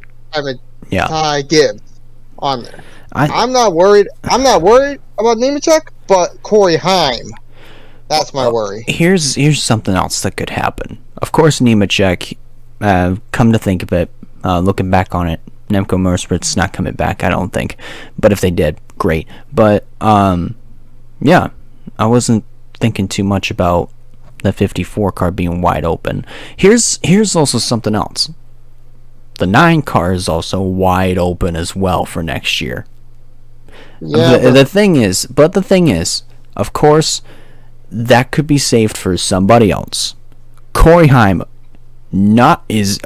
Ty Gibbs on there. I'm not worried about Nemechek, but Corey Heim. That's my worry. Here's something else that could happen. Of course, Nemechek, come to think of it, looking back on it, Nemco Motorsports not coming back, I don't think. But if they did, great. But, yeah, I wasn't thinking too much about the 54 car being wide open. Here's also something else. The 9 car is also wide open as well for next year. Yeah, the thing is, of course, that could be saved for somebody else. Corey Heim is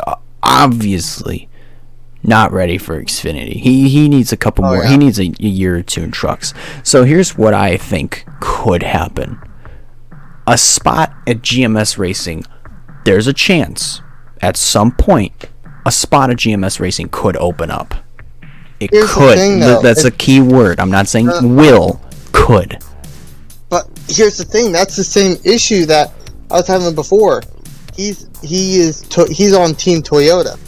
obviously not ready for Xfinity. He needs a couple more. Yeah. He needs a year or two in trucks. So here's what I think could happen. a spot at GMS Racing, there's a chance at some point a spot at GMS Racing could open up. It Here's could. the thing, though. That's a key word. I'm not saying will. Could. But here's the thing. That's the same issue that I was having before. He's on Team Toyota.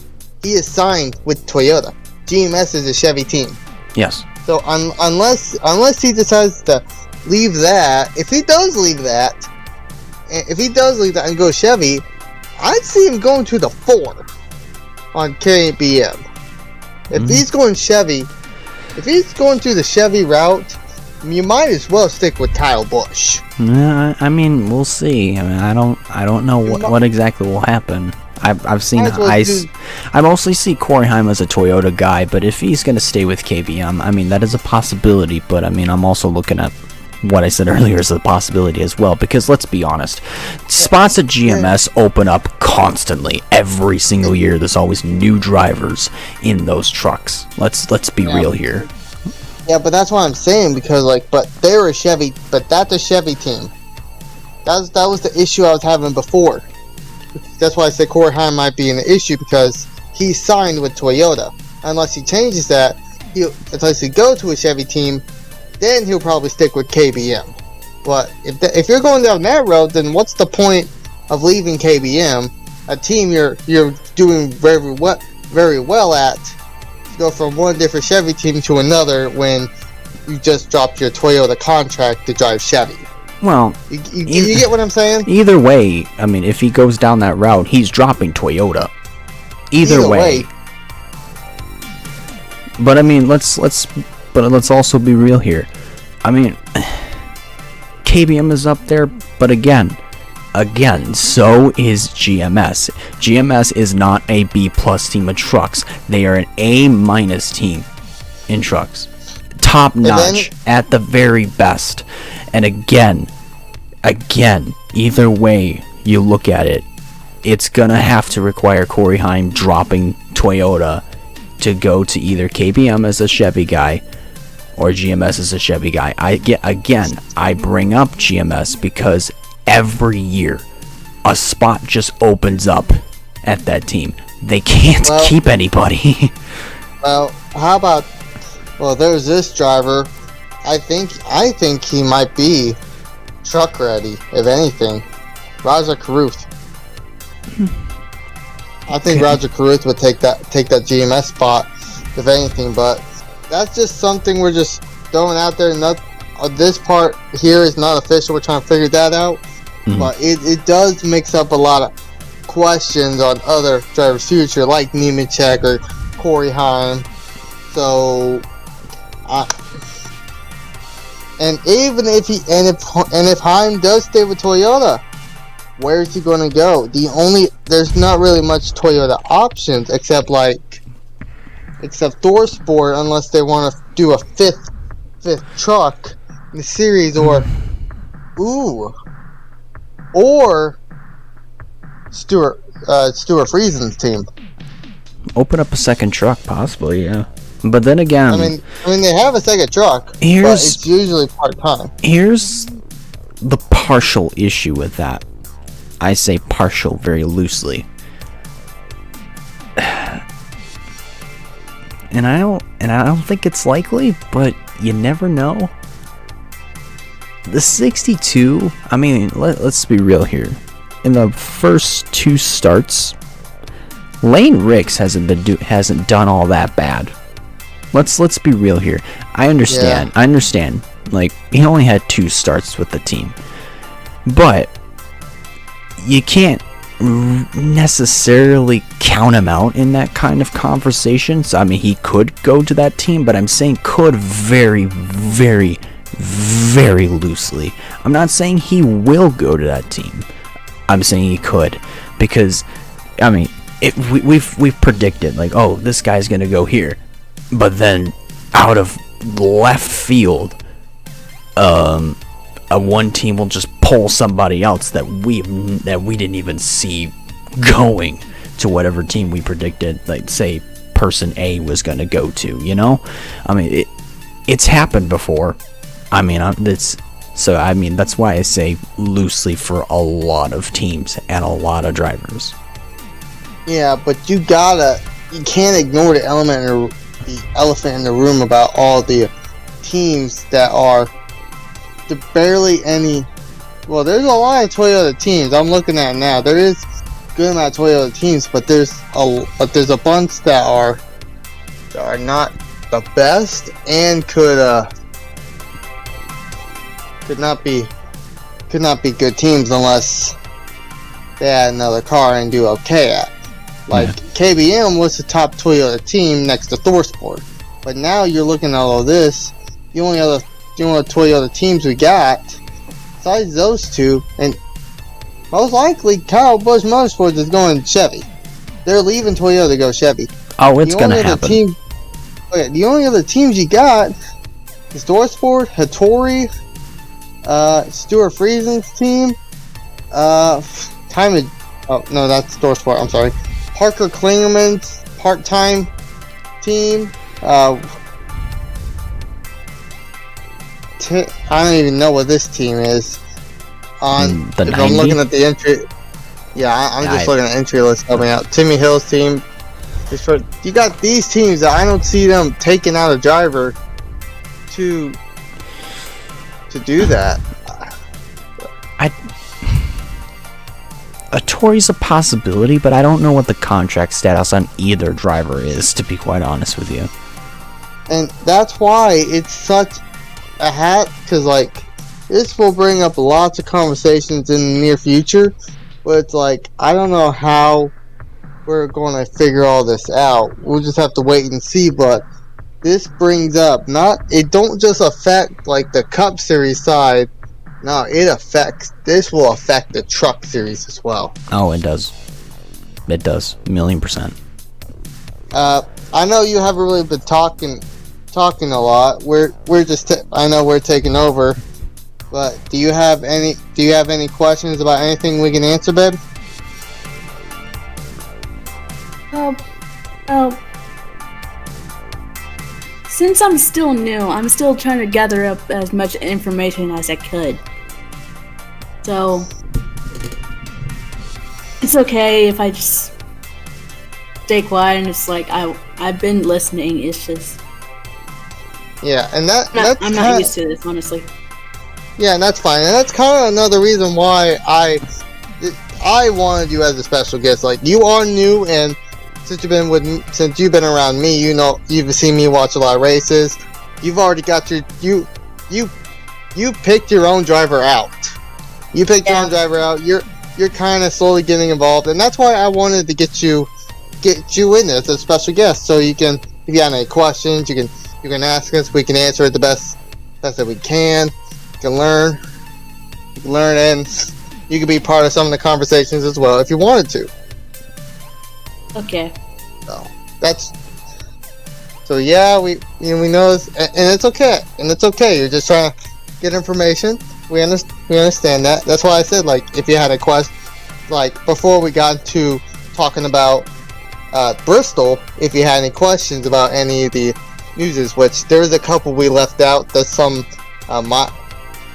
He is signed with Toyota. GMS is a Chevy team. Yes. So unless he decides to leave that, if he does leave that and go Chevy, I'd see him going to the 4 on KBM. If he's going Chevy, if he's going through the Chevy route, you might as well stick with Kyle Busch. I mean, we'll see. I mean, I don't know what exactly will happen. I've seen I mostly see Corey Heim as a Toyota guy, but if he's going to stay with KBM, I mean, that is a possibility, but I mean, I'm also looking at what I said earlier as a possibility as well, because let's be honest, spots at GMS open up constantly. Every single year there's always new drivers in those trucks. Let's be real here. Yeah, but that's what I'm saying, because but they were a Chevy, but that's a Chevy team. That was the issue I was having before. That's why I said Corey Heim might be an issue, because he's signed with Toyota. Unless he changes that, unless he go to a Chevy team, then he'll probably stick with KBM. But if you're going down that road, then what's the point of leaving KBM, a team you're doing very well at, to go from one different Chevy team to another when you just dropped your Toyota contract to drive Chevy? Well, you get what I'm saying? Either way, I mean, if he goes down that route, he's dropping Toyota. Either way. But I mean, let's also be real here. I mean, KBM is up there, but again, so is GMS. GMS is not a B+ team of trucks. They are an A- team in trucks. Top notch at the very best. And again, either way you look at it, it's gonna have to require Corey Heim dropping Toyota to go to either KBM as a Chevy guy or GMS as a Chevy guy. I bring up GMS because every year a spot just opens up at that team. They can't keep anybody. Well, how about? Well, there's this driver. I think he might be truck ready, if anything. Roger Caruth. I think Roger Caruth would take that GMS spot, if anything. But that's just something we're just throwing out there. This part here is not official. We're trying to figure that out. But it does mix up a lot of questions on other drivers' future, like Nemechek or Corey Heim. So. And even if if Heim does stay with Toyota, where is he going to go? There's not really much Toyota options except ThorSport, unless they want to do a fifth truck in the series, or Stuart Friesen's team. Open up a second truck, possibly, yeah. But then again, I mean, they have a second truck, but it's usually part-time. Here's the partial issue with that. I say partial very loosely. And I don't think it's likely, but you never know. The 62, I mean, let's be real here. In the first 2 starts, Lane Ricks hasn't done all that bad. Let's be real here. I understand. Like, he only had 2 starts with the team. But you can't necessarily count him out in that kind of conversation. So, I mean, he could go to that team, but I'm saying could very, very, very loosely. I'm not saying he will go to that team. I'm saying he could. Because, I mean, we've predicted, like, oh, this guy's going to go here. But then, out of left field, a one team will just pull somebody else that we didn't even see going to whatever team we predicted. Like, say, person A was going to go to. You know, I mean, it's happened before. I mean, So I mean, that's why I say loosely for a lot of teams and a lot of drivers. Yeah, but you can't ignore the elephant in the room about all the teams that are barely any. Well, there's a lot of Toyota teams. I'm looking at it now. There is a good amount of Toyota teams, but there's a bunch that are not the best and could not be good teams unless they had another car and do okay at. Like KBM was the top Toyota team next to ThorSport, but now you're looking at all of this. The only Toyota teams we got, besides those two, and most likely Kyle Busch Motorsports is going Chevy. They're leaving Toyota to go Chevy. Oh, it's gonna happen. The only other teams you got is ThorSport, Hattori, Stuart Friesen's team. Oh no, that's ThorSport. I'm sorry. Parker Klingerman's part-time team. I don't even know what this team is. I'm looking at the entry. Yeah, I'm just looking at entry list coming out. Timmy Hill's team. You got these teams that I don't see them taking out a driver to do that. A Tory's a possibility, but I don't know what the contract status on either driver is, to be quite honest with you. And that's why it's such a hat, because like this will bring up lots of conversations in the near future, but it's like I don't know how we're going to figure all this out. We'll just have to wait and see. But this brings up it don't just affect like the Cup Series side. No, this will affect the Truck Series as well. Oh, it does. It does. 1,000,000%. I know you haven't really been talking a lot. I know we're taking over, but do you have any questions about anything we can answer, babe? Since I'm still new, I'm still trying to gather up as much information as I could. So, it's okay if I just stay quiet and just like, I've been listening, it's just... Yeah, and I'm not used to this, honestly. Yeah, and that's fine. And that's kind of another reason why I wanted you as a special guest. Like, you are new, and since you've been around me, you know, you've seen me watch a lot of races. You've already got you picked your own driver out. You picked your own driver out. You're kind of slowly getting involved, and that's why I wanted to get you in there as a special guest, so you can, if you have any questions, you can ask us. We can answer it the best that we can. You can learn, and you can be part of some of the conversations as well if you wanted to. Okay. So yeah, we know this, and it's okay. You're just trying to get information. We understand that. That's why I said, like, if you had a question, like before we got to talking about Bristol, if you had any questions about any of the newses, which there's a couple we left out. There's some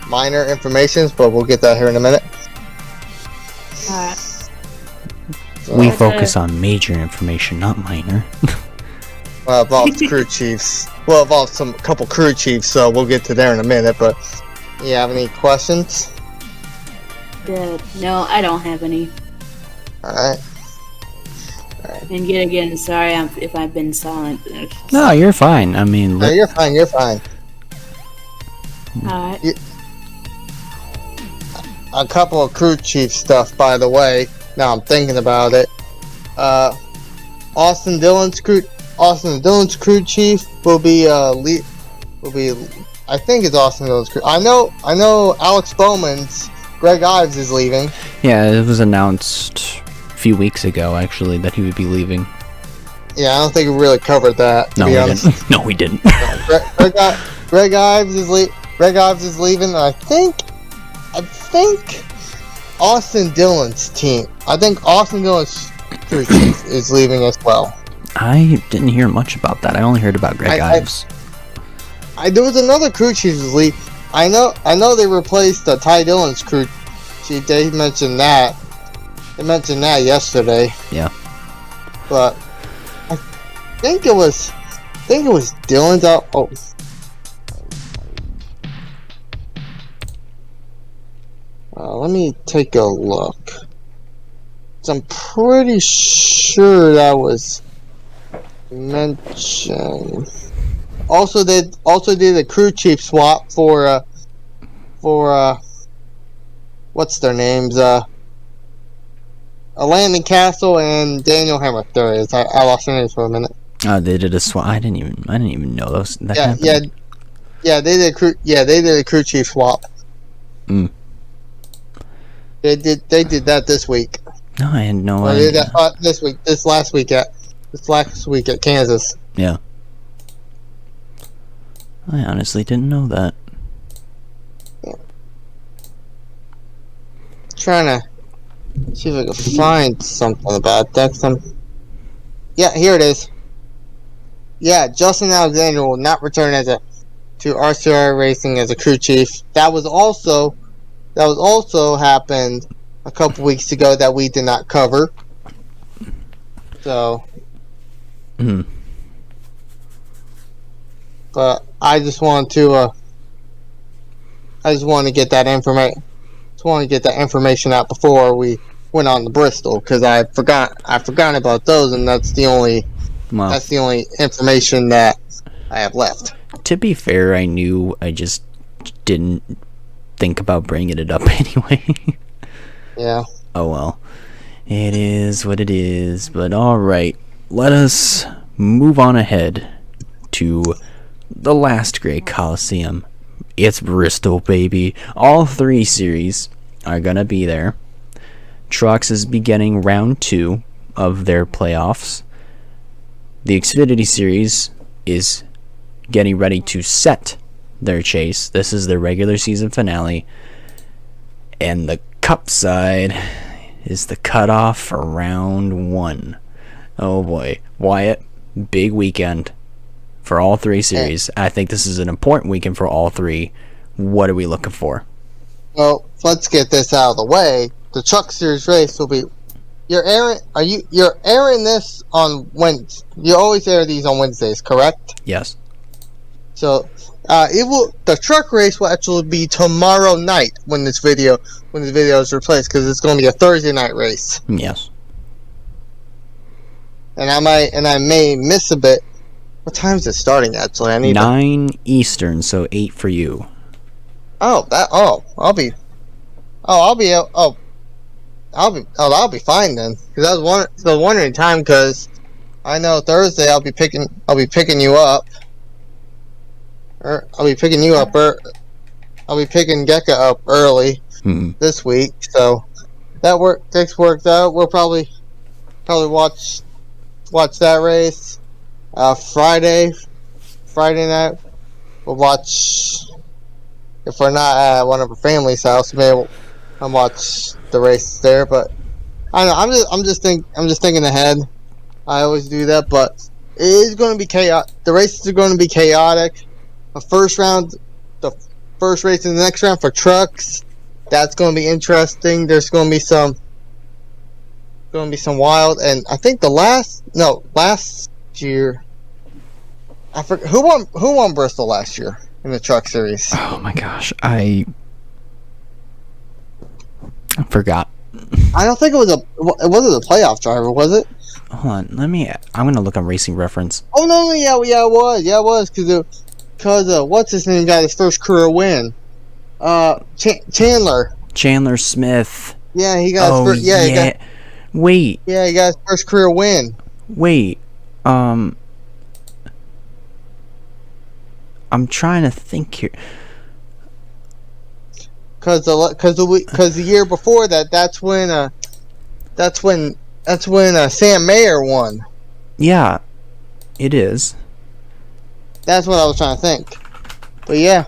minor information, but we'll get that here in a minute. Alright. We focus on major information, not minor. Well, it involves crew chiefs. Well, it involves a couple crew chiefs, so we'll get to there in a minute. But you have any questions? No, I don't have any. Alright. And yet again, sorry if I've been silent. No, you're fine. I mean... No, you're fine. Alright. A couple of crew chief stuff, by the way. Now I'm thinking about it. Austin Dillon's crew chief will be I think it's Austin Dillon's crew. I know Alex Bowman's Greg Ives is leaving. Yeah, it was announced a few weeks ago actually that he would be leaving. Yeah, I don't think we really covered that, to be honest. No, we didn't. Greg Ives is leaving. I think Austin Dillon's team. I think Austin Dillon's crew chief is leaving as well. I didn't hear much about that. I only heard about Greg Ives. There was another crew chief who's leaving. I know they replaced the Ty Dillon's crew chief. They mentioned that. They mentioned that yesterday. Yeah. But I think it was Dillon's out. Oh. Let me take a look. I'm pretty sure that was mentioned. Also did a crew chief swap for what's their names? Landon Castle and Daniel Hammer. There it is. I lost their names for a minute. Oh, they did a swap. I didn't even know that happened. Yeah. They did a crew chief swap. Mm. They did that this week. No, I had no idea. They did that this last week at Kansas. Yeah. I honestly didn't know that. Yeah. Trying to see if I can find something about that. Yeah, here it is. Yeah, Justin Alexander will not return to RCR Racing as a crew chief. That was also happened a couple weeks ago that we did not cover. So. But I just want to get that information. Just want to get that information out before we went on to Bristol, because I forgot about those, and that's the only information that I have left. To be fair, I knew, I just didn't think about bringing it up anyway. Yeah. Oh well, it is what it is. But all right, let us move on ahead to the last great Coliseum. It's Bristol, baby. All 3 series are gonna be there. Trucks is beginning round 2 of their playoffs. The Xfinity series is getting ready to set their chase. This is their regular season finale. And the Cup side is the cutoff for round 1. Oh boy. Wyatt, big weekend for all 3 series. I think this is an important weekend for all 3. What are we looking for? Well, let's get this out of the way. The Truck Series race will be. You're airing this on Wednesday. You always air these on Wednesdays, correct? Yes. So, the truck race will actually be tomorrow night when this video is replaced, because it's going to be a Thursday night race. Yes. And I may miss a bit. What time is it starting? Actually, I need 9 Eastern, so 8 for you. I'll be fine then. Because I was wondering time, because I know Thursday I'll be picking you up. I'll be picking Gekka up early this week, so that worked out. We'll probably watch that race. Friday night we'll watch. If we're not at one of our family's house, maybe I'll watch the race there. But I don't know. I'm just thinking ahead. I always do that, but it is going to be chaotic. The races are going to be chaotic. The first race in the next round for trucks, that's going to be interesting. There's going to be some wild, and I think last year, I forgot who won Bristol last year in the truck series. Oh my gosh, I forgot. I don't think it wasn't a playoff driver, was it? Hold on, I'm gonna look on Racing Reference. Oh no, yeah, it was because what's his name got his first career win? Chandler Smith. Yeah, he got his first. Wait. Yeah, he got his first career win. Wait. I'm trying to think here. Because the year before that's when Sam Mayer won. Yeah, it is. That's what I was trying to think. But yeah.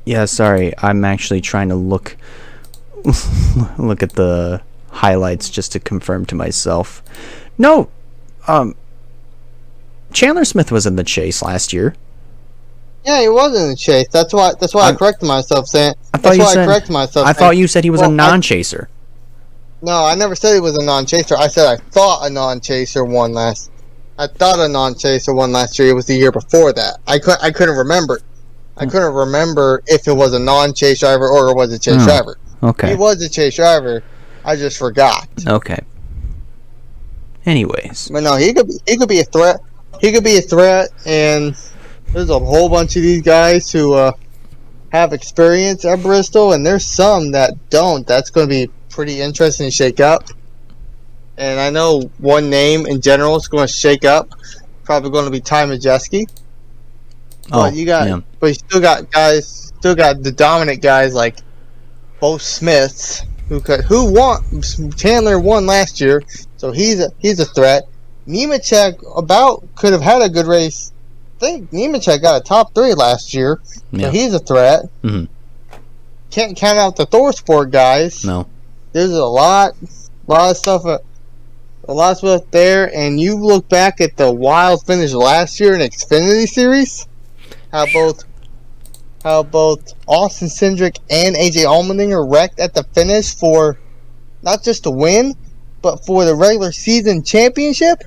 Yeah, sorry. I'm actually trying to look at the highlights just to confirm to myself. No, Chandler Smith was in the chase last year. Yeah, he was in the chase. That's why I corrected myself saying. I thought you said he was a non-chaser. No, I never said he was a non-chaser. I said I thought a non-chaser won last. I thought a non-chaser won last year. It was the year before that. I couldn't remember. I couldn't remember if it was a non-chase driver or it was a chase driver. Okay. He was a chase driver. I just forgot. Okay. Anyways. But no, he could be a threat. He could be a threat, and there's a whole bunch of these guys who have experience at Bristol, and there's some that don't. That's going to be pretty interesting to shake up. And I know one name in general is going to shake up. Probably going to be Ty Majeski. But but you still got the dominant guys like Bo Smiths who won. Chandler won last year, so he's a threat. Nemechek could have had a good race. I think Nemechek got a top 3 last year, so he's a threat. Mm-hmm. Can't count out the ThorSport guys. No, there's a lot of stuff. A lot of stuff there, and you look back at the wild finish last year in Xfinity Series. How both Austin Cindric and AJ Allmendinger wrecked at the finish for not just the win, but for the regular season championship.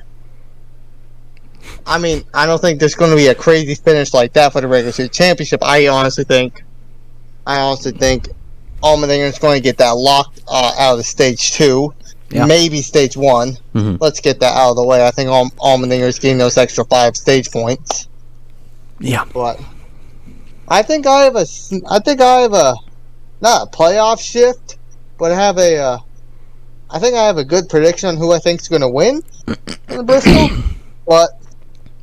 I mean, I don't think there's going to be a crazy finish like that for the regular season championship. I honestly think Allmendinger is going to get that locked out of the stage 2. Yeah. Maybe stage 1. Mm-hmm. Let's get that out of the way. I think Allmendinger is getting those extra 5 stage points. Yeah, but I think I have a not a playoff shift, but I think I have a good prediction on who I think is going to win in Bristol. But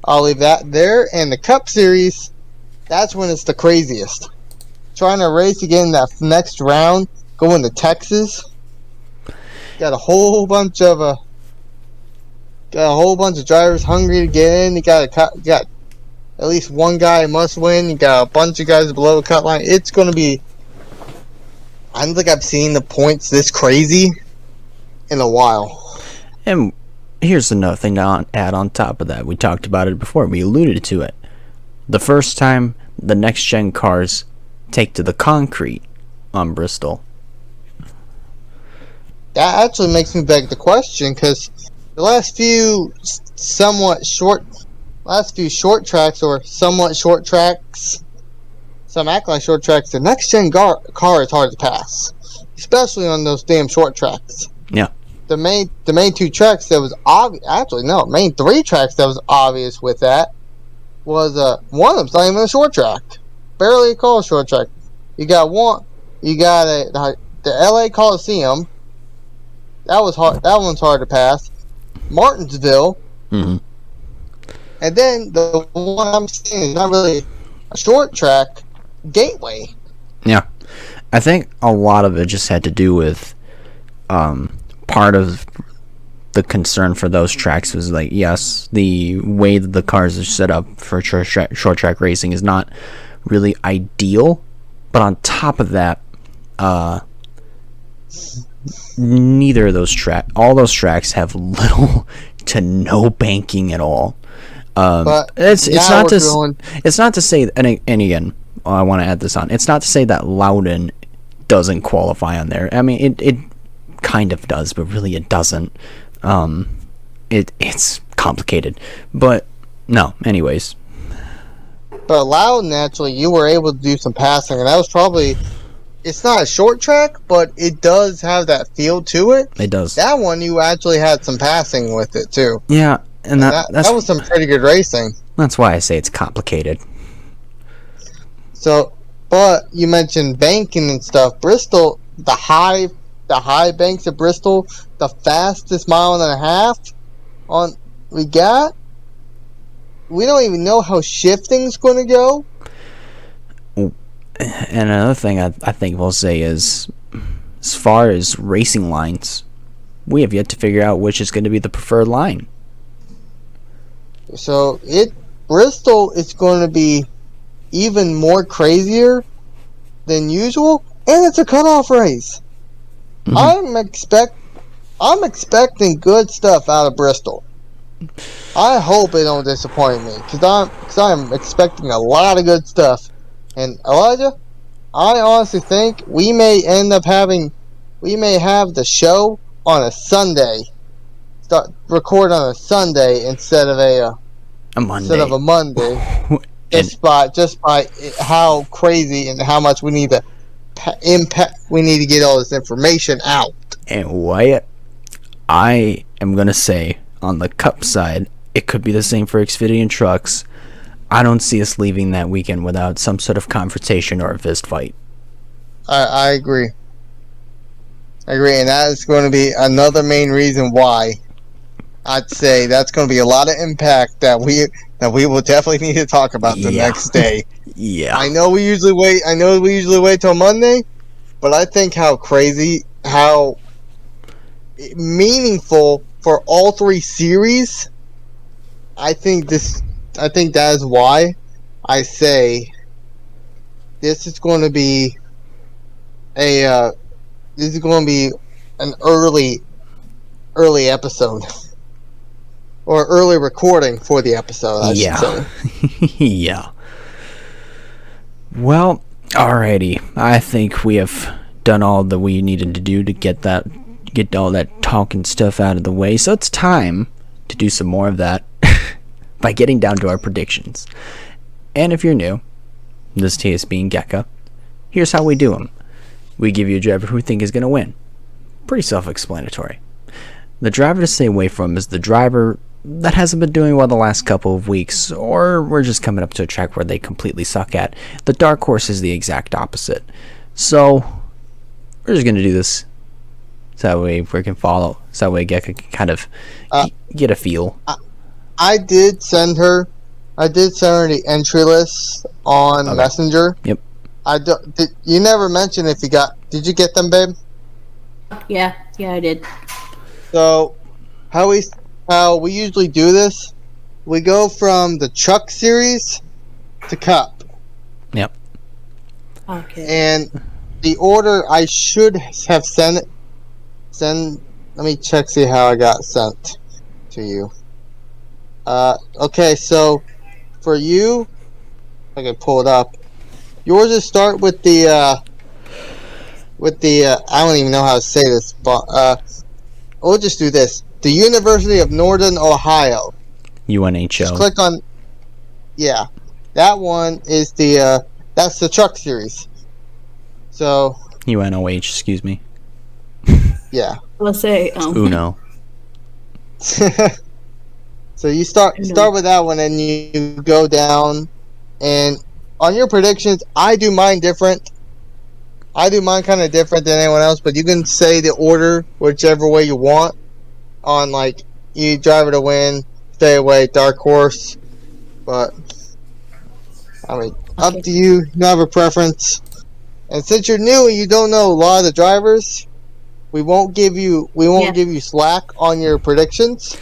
I'll leave that there. And the Cup Series, that's when it's the craziest. Trying to race again that next round, going to Texas. Got a whole bunch of drivers hungry to get in. You got at least one guy must win. You got a bunch of guys below the cut line. It's going to be. I don't think I've seen the points this crazy in a while. And here's another thing to add on top of that. We talked about it before. We alluded to it. The first time the next gen cars take to the concrete on Bristol. That actually makes me beg the question, because the last few short tracks or somewhat short tracks, some act like short tracks, the next gen car is hard to pass, especially on those damn short tracks. Yeah. The main 2 tracks that was obvious, actually no, main 3 tracks that was obvious with that was one of them's not even a short track, barely called a short track. You got the LA Coliseum. That was hard. That one's hard to pass. Martinsville. Mm-hmm. And then the one I'm seeing is not really a short track. Gateway. Yeah, I think a lot of it just had to do with part of the concern for those tracks was like, yes, the way that the cars are set up for short track racing is not really ideal, but on top of that, neither of those all those tracks have little to no banking at all. It's not to say, and again, I want to add this on. It's not to say that Loudon doesn't qualify on there. I mean, it kind of does, but really it doesn't. It's complicated, but no. Anyways, but Loudon, actually, you were able to do some passing, and that was probably. It's not a short track, but it does have that feel to it. It does. That one, you actually had some passing with it, too. Yeah, and that was some pretty good racing. That's why I say it's complicated. So, but you mentioned banking and stuff. Bristol, the high banks of Bristol, the fastest 1.5 miles we got. We don't even know how shifting's going to go. And another thing I think we'll say is, as far as racing lines, we have yet to figure out which is going to be the preferred line. So Bristol is going to be even more crazier than usual, and it's a cutoff race. Mm-hmm. I'm expecting good stuff out of Bristol. I hope it don't disappoint me, because I'm expecting a lot of good stuff. And Elijah, I honestly think we may have the show on a Sunday. Record on a Sunday instead of a Monday. just by how crazy and how much we need to get all this information out. And Wyatt, I am gonna say on the Cup side, it could be the same for Xfinity and trucks. I don't see us leaving that weekend without some sort of confrontation or a fist fight. I agree, and that is going to be another main reason why I'd say that's going to be a lot of impact that we will definitely need to talk about the next day. Yeah. I know we usually wait till Monday, but I think how meaningful for all three series. I think that is why I say this is going to be an early episode. Or early recording for the episode, I should say. Yeah. Well, alrighty. I think we have done all that we needed to do to get all that talking stuff out of the way. So it's time to do some more of that by getting down to our predictions. And if you're new, this TSB and Gekka, here's how we do them. We give you a driver who we think is going to win. Pretty self-explanatory. The driver to stay away from is the driver that hasn't been doing well the last couple of weeks, or we're just coming up to a track where they completely suck at. The dark horse is the exact opposite. So we're just going to do this so that way we can follow, so that way Gekka can kind of get a feel. I did send her the entry list on Messenger. Yep. You never mentioned if you did you get them, babe? Yeah, I did. So how we usually do this, we go from the Truck Series to Cup. Yep. Okay. And the order I should have let me check, see how I got sent to you. Okay, so for you, I can pull it up. Yours is start with the I don't even know how to say this, but we'll just do this. The University of Northern Ohio. UNHO. Just click on. Yeah, that one is that's the Truck Series. So. UNOH, excuse me. Yeah. Let's say Uno. So you start with that one, and you go down, and on your predictions, I do mine different. I do mine kind of different than anyone else, but you can say the order whichever way you want. On like you driver to win, stay away, dark horse. But I mean, up to you. You have a preference. And since you're new and you don't know a lot of the drivers, we won't give you slack on your predictions.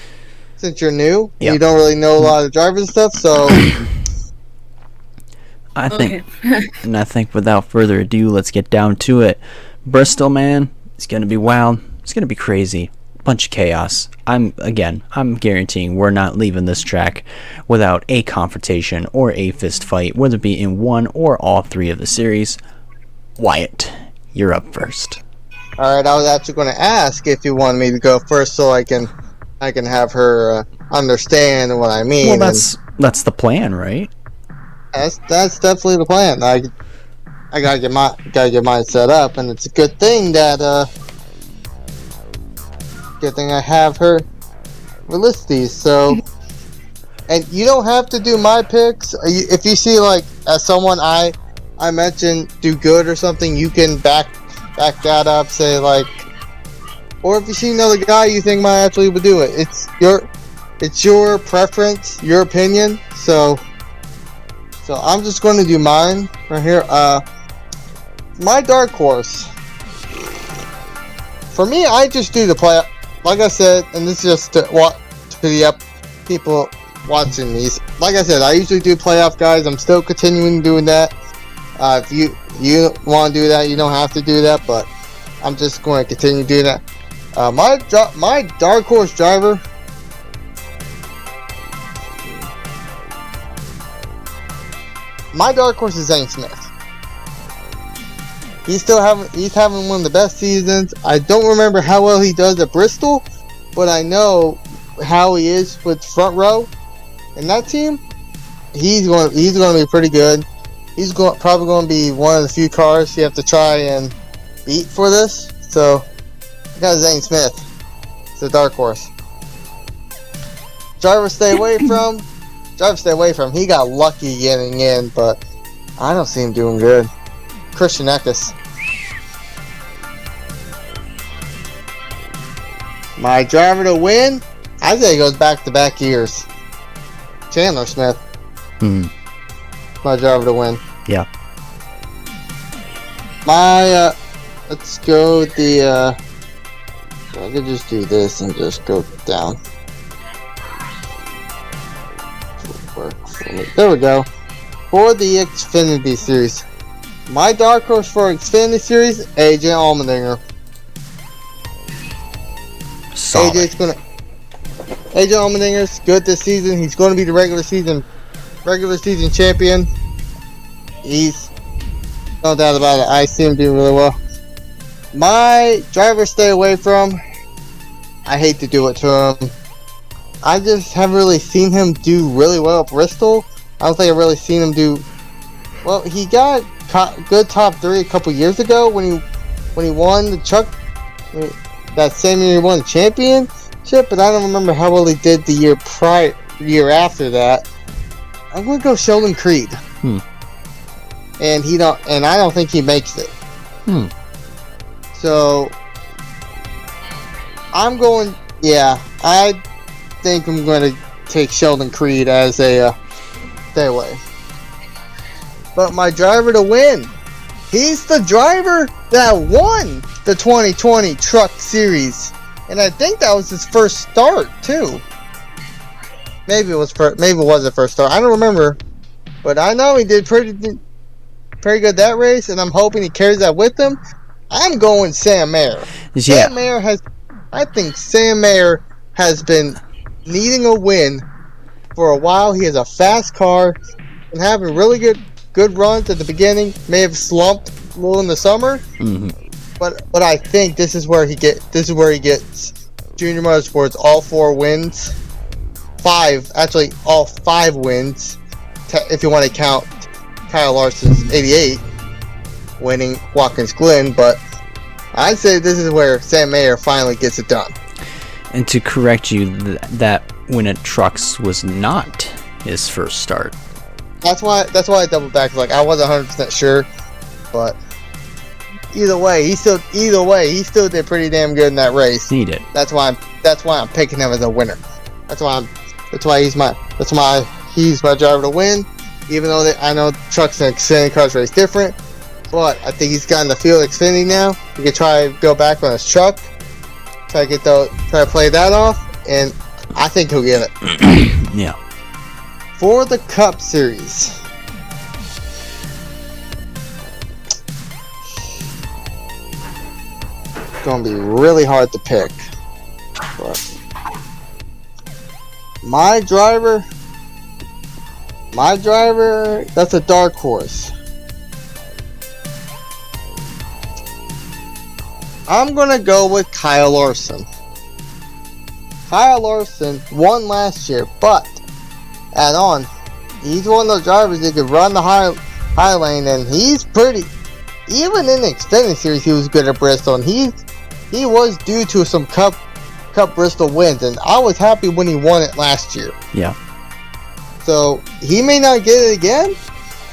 Since you're new, you don't really know a lot of the drivers and stuff. So I think without further ado, let's get down to it. Bristol, man, it's gonna be wild. It's gonna be crazy. Bunch of chaos. I'm guaranteeing we're not leaving this track without a confrontation or a fist fight, whether it be in one or all three of the series. Wyatt, you're up first. All right, I was actually going to ask if you wanted me to go first, so I can have her understand what I mean. Well, that's the plan, right? That's definitely the plan. I gotta get mine set up, and it's a good thing that I have her list these. So, and you don't have to do my picks. If you see like as someone I mentioned do good or something, you can back that up. Say like, or if you see another guy you think might actually would do it. It's your preference, your opinion. So I'm just going to do mine right here. My dark horse. For me, I just do the play. Like I said, and this is just to the people watching these. Like I said, I usually do playoff guys. I'm still continuing doing that. If you want to do that, you don't have to do that, but I'm just going to continue doing that. My dark horse driver. My dark horse is Zane Smith. He's having one of the best seasons. I don't remember how well he does at Bristol, but I know how he is with front row in that team. He's going to be pretty good. He's probably going to be one of the few cars you have to try and beat for this. So I got Zane Smith. It's a dark horse. Driver stay away from. He got lucky getting in, but I don't see him doing good. Christian Eckes. My driver to win, I say it goes back-to-back years. Chandler Smith. My driver to win. Yeah. My, let's go the, I could just do this and just go down. Work for me. There we go. For the Xfinity Series. My dark horse for Xfinity Series, AJ Allmendinger. Solid. AJ Allmendinger's good this season. He's going to be the regular season champion. He's no doubt about it. I see him doing really well. My driver stay away from. I hate to do it to him. I just haven't really seen him do really well at Bristol. I don't think I've really seen him do well. He got good top 3 a couple years ago when he won the truck. That same year he won the championship, but I don't remember how well he did the year after that. I'm gonna go Sheldon Creed. And I don't think he makes it. So I'm going. Yeah, I think I'm going to take Sheldon Creed as a stay away. But my driver to win, he's the driver that won the 2020 Truck Series, and I think that was his first start too. Maybe it was the first start. I don't remember, but I know he did pretty good that race, and I'm hoping he carries that with him. I'm going Sam Mayer. Yeah. I think Sam Mayer has been needing a win for a while. He has a fast car and having really good runs at the beginning. May have slumped a little in the summer, but I think this is where he gets Junior Motorsports all 4 wins. All 5 wins, if you want to count Kyle Larson's 88 winning Watkins Glen, but I'd say this is where Sam Mayer finally gets it done. And to correct you, that win at Trucks was not his first start. That's why I doubled back. Like, I wasn't 100% sure, but either way, he still did pretty damn good in that race. He did. That's why I'm picking him as a winner. That's why he's my driver to win. Even though I know trucks and Xfinity cars race different, but I think he's gotten the feel of Xfinity now. He could try to go back on his truck, try to play that off, and I think he'll get it. Yeah. For the Cup Series, it's gonna be really hard to pick. But my driver, that's a dark horse. I'm gonna go with Kyle Larson. Kyle Larson won last year, but he's one of those drivers that could run the high lane, and he's pretty. Even in the Xfinity Series, he was good at Bristol, and he was due to some Cup Bristol wins, and I was happy when he won it last year. Yeah. So he may not get it again,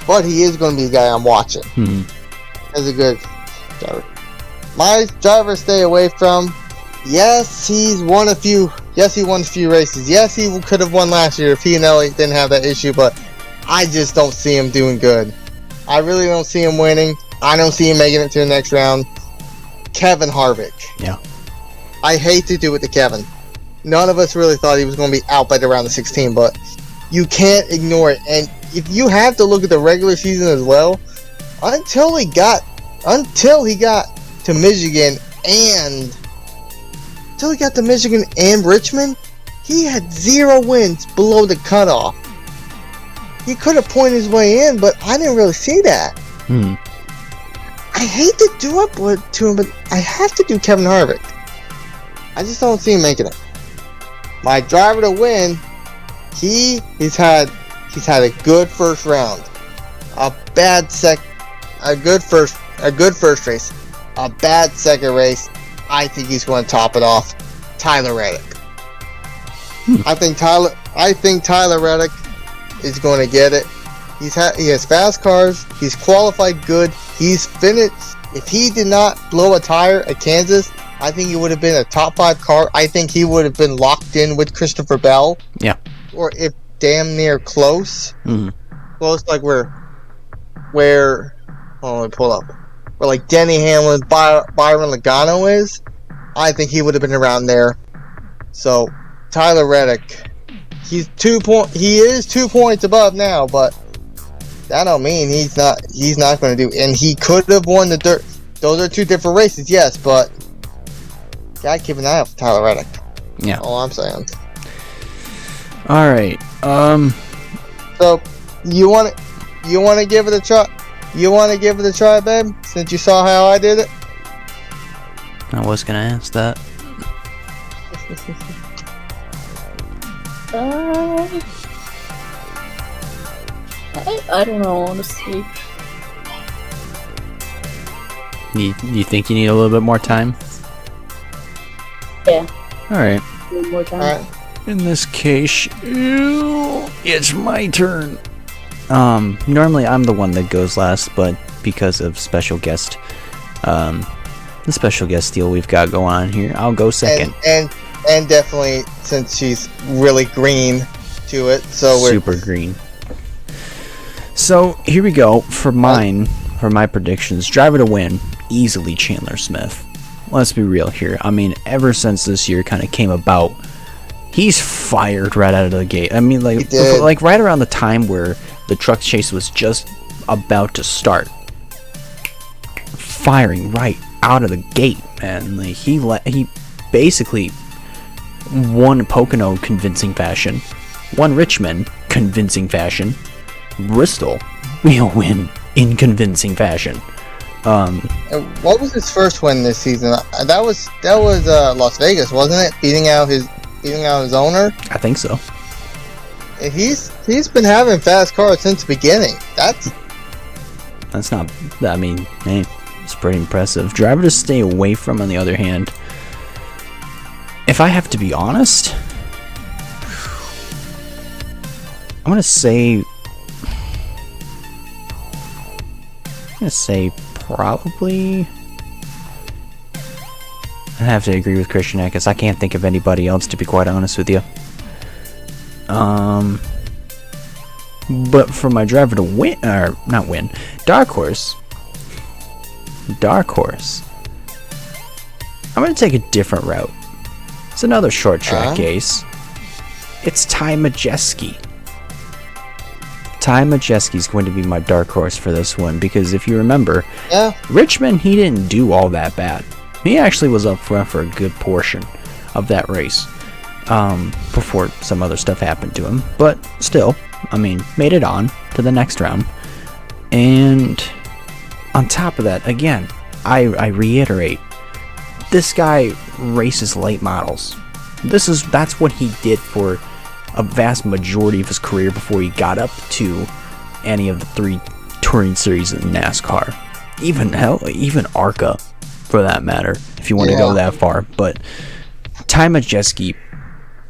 but he is going to be the guy I'm watching. As a good driver. My driver stay away from. Yes, he won a few races. Yes, he could have won last year if he and Elliott didn't have that issue, but I just don't see him doing good. I really don't see him winning. I don't see him making it to the next round. Kevin Harvick. Yeah. I hate to do it to Kevin. None of us really thought he was going to be out by the round of 16, but you can't ignore it. And if you have to look at the regular season as well, until he got to Michigan and till he got to Michigan and Richmond, he had 0 wins below the cutoff. He could have pointed his way in, but I didn't really see that. I hate to do it to him, but I have to do Kevin Harvick. I just don't see him making it. My driver to win, he's had a good first round, a good first race, a bad second race. I think he's going to top it off. Tyler Reddick. I think Tyler Reddick is going to get it. He has fast cars. He's qualified good. He's finished. If he did not blow a tire at Kansas, I think he would have been a top 5 car. I think he would have been locked in with Christopher Bell. Yeah. Or if damn near close. Close like where let me pull up. Where like Denny Hamlin, Byron Logano is. I think he would have been around there. So Tyler Reddick, he is 2 points above now, but that don't mean he's not going to do. And he could have won the dirt. Those are 2 different races, yes, but gotta keep an eye out for Tyler Reddick. Yeah. All I'm saying. All right. So you want to give it a try? You want to give it a try, babe? Since you saw how I did it. I was gonna ask that. I don't know, honestly. You think you need a little bit more time? Yeah. All right. One more time. All right. In this case, it's my turn. Normally I'm the one that goes last, but because of the special guest deal we've got going on here, I'll go second. And definitely since she's really green to it, so we're super green. So here we go for my predictions. Driver to win, easily Chandler Smith. Let's be real here. I mean, ever since this year kind of came about, he's fired right out of the gate. I mean, like right around the time where the truck chase was just about to start, firing right out of the gate, man. Like he basically won Pocono convincing fashion, won Richmond convincing fashion, Bristol will win in convincing fashion. What was his first win this season? That was Las Vegas, wasn't it? Beating out his owner. I think so. He's been having fast cars since the beginning. That's not. I mean, hey, it's pretty impressive. Driver to stay away from, on the other hand, if I have to be honest, I'm gonna say probably. I have to agree with Christian because I can't think of anybody else, to be quite honest with you. But for my driver to win, or not win, dark horse, I'm gonna take a different route. It's another short track ace. It's Ty Majeski. Ty Majeski is going to be my dark horse for this one, because if you remember, Richmond, he didn't do all that bad. He actually was up front for a good portion of that race before some other stuff happened to him. But still, I mean, made it on to the next round. And on top of that, again, I reiterate, this guy races late models. That's what he did for a vast majority of his career before he got up to any of the 3 touring series in NASCAR. Even ARCA, for that matter, if you want to go that far. But Ty Majeski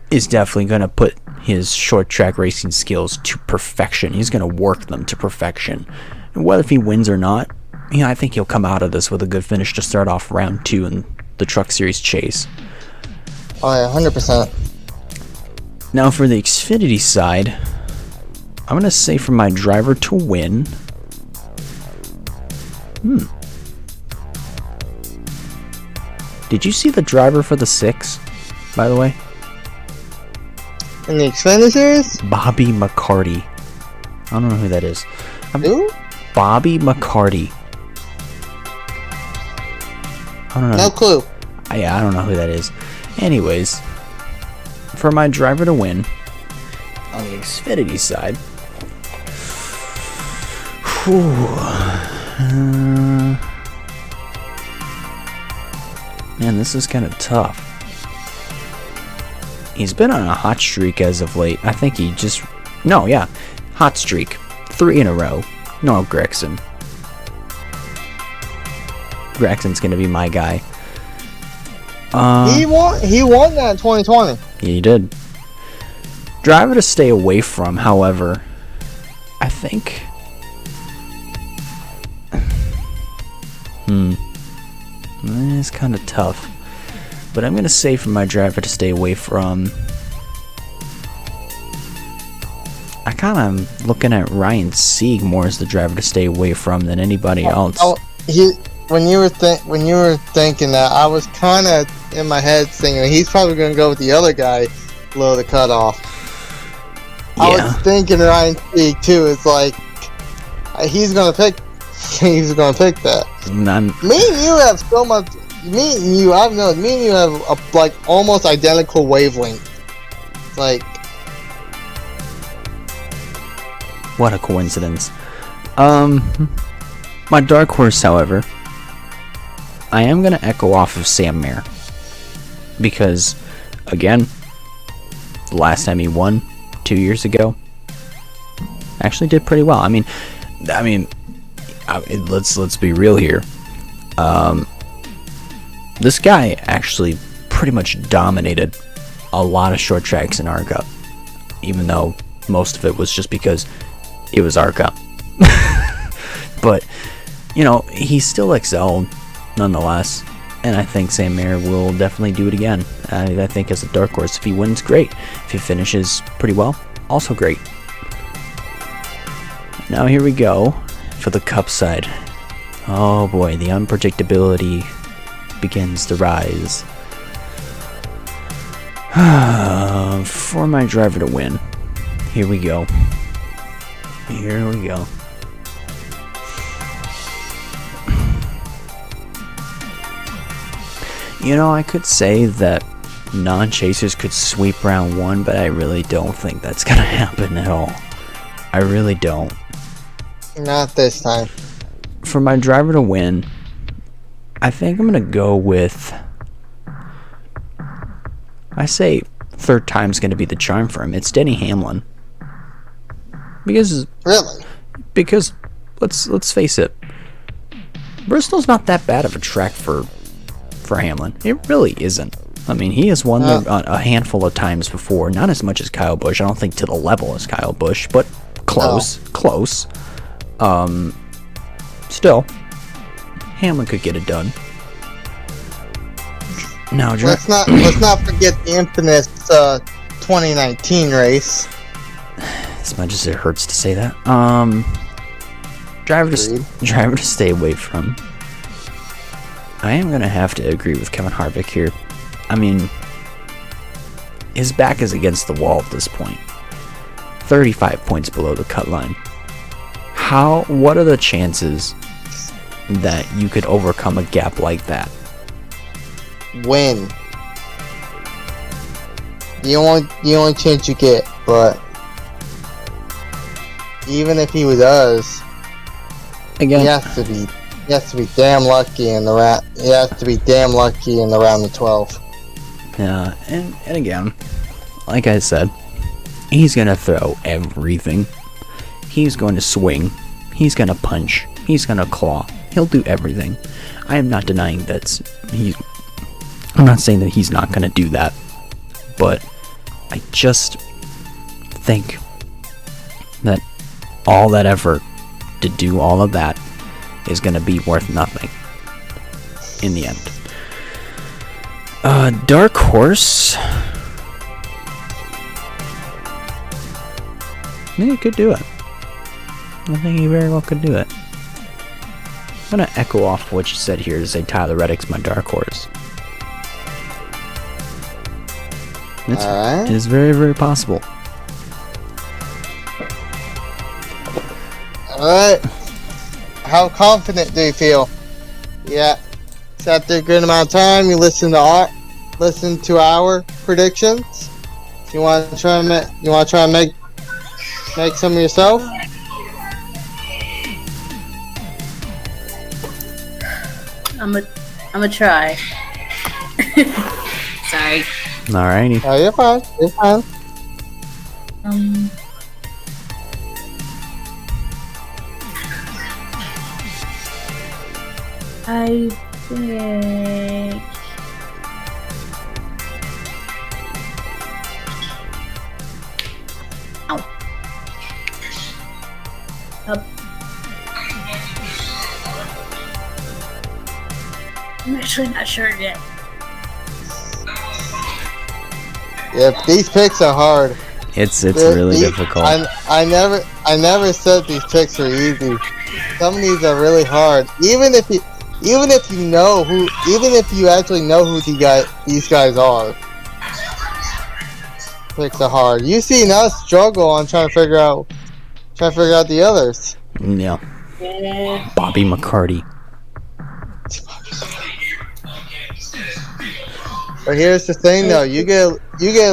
is definitely going to put his short track racing skills to perfection. He's going to work them to perfection. And whether if he wins or not, I think he'll come out of this with a good finish to start off round 2 in the Truck Series chase. Oh yeah, 100%. Now for the Xfinity side, I'm going to say for my driver to win, did you see the driver for the 6, by the way? In the Xfinity Series? Bobby McCarty. I don't know who that is. Who? Bobby McCarty. I don't know. No clue. I don't know who that is. Anyways, for my driver to win on the Xfinity side, man, this is kind of tough. He's been on a hot streak as of late. I think he just... No, yeah. Hot streak. 3 in a row. No, Gregson. Gregson's going to be my guy. He won that in 2020. Yeah, he did. Driver to stay away from, however, I think... It's kind of tough. But I'm going to say for my driver to stay away from... I kind of am looking at Ryan Sieg more as the driver to stay away from than anybody else. When you were thinking that, I was kind of in my head thinking he's probably going to go with the other guy below the cutoff. Yeah. I was thinking Ryan Sieg too. It's like he's going to pick that. Me and you have so much. Me and you have a, like almost identical wavelength. It's like, what a coincidence. My dark horse, however, I am going to echo off of Sam Mayer. Because, again, the last time he won, 2 years ago, actually did pretty well. I mean, let's be real here. This guy actually pretty much dominated a lot of short tracks in ARCA, even though most of it was just because it was ARCA. But, you know, he still excelled nonetheless, and I think Sam Mayer will definitely do it again. I think as a dark horse, if he wins, great. If he finishes pretty well, also great. Now here we go for the Cup side. Oh boy, the unpredictability begins to rise. For my driver to win, here we go. Here we go. You know, I could say that non-chasers could sweep round 1, but I really don't think that's gonna happen at all. I really don't. Not this time. For my driver to win, I think I'm gonna go with... I say third time's gonna be the charm for him. It's Denny Hamlin. Because... Really? Because, let's face it, Bristol's not that bad of a track for Hamlin. It really isn't. I mean, he has won there a handful of times before. Not as much as Kyle Busch. I don't think to the level as Kyle Busch, but close. Close. Still, Hamlin could get it done. Now, let's not forget the infamous 2019 race. As much as it hurts to say that, driver to stay away from. I am gonna have to agree with Kevin Harvick here. I mean, his back is against the wall at this point. 35 points below the cut line. What are the chances that you could overcome a gap like that? Win. The only chance you get, but even if he does, again, he has to be damn lucky in the round. He has to be damn lucky in the round of 12. Yeah, and again, like I said, he's gonna throw everything. He's going to swing. He's gonna punch. He's gonna claw. He'll do everything. I am not denying that I'm not saying that he's not gonna do that, but I just think that all that effort to do all of that is gonna be worth nothing in the end. Dark horse. I think he could do it. I think he very well could do it. I'm gonna echo off what you said here to say Tyler Reddick's my dark horse. It is very, very possible. Alright. How confident do you feel? Yeah. It's after a good amount of time, you listen to listen to our predictions? You want to try and make some yourself? I'm a try. Sorry. Alrighty. Oh, you're fine. You're fine. I think. Ow. Up. I'm actually not sure yet. Yep, these picks are hard. It's really difficult. I never said these picks are easy. Some of these are really hard. Even if you actually know who these guys are. Picks are hard. You see us struggle on trying to figure out the others. Yeah. Yeah. Bobby McCarty. But here's the thing, though. You get a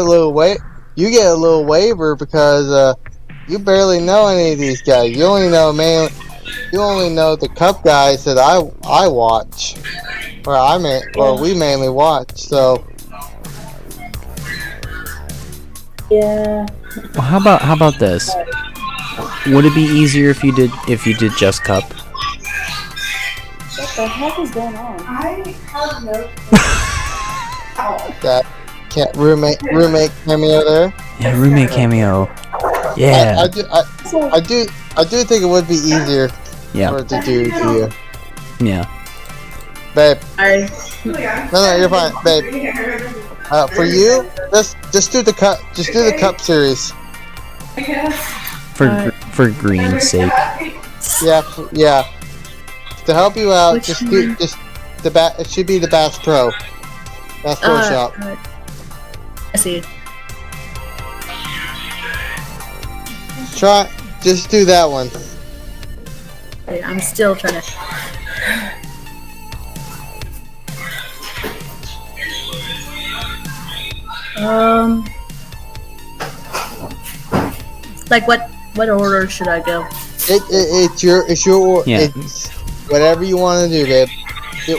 little waiver because you barely know any of these guys. You only know the Cup guys that I watch, or we mainly watch. So Yeah. Well, how about this? Would it be easier if you did just Cup? What the heck is going on? I have no. that roommate cameo there. Yeah, roommate cameo. Yeah. I do think it would be easier for it to do the. Yeah. Babe. Sorry. No, you're fine, babe. For you, just do the cup. Just do the Cup series. For green's sake. Yeah. To help you out, it should be the Bass Pro. Bass Pro shop. I see. Just do that one. Okay, I'm still trying to. Like what order should I go? It's your Yeah. It's whatever you want to do, babe. The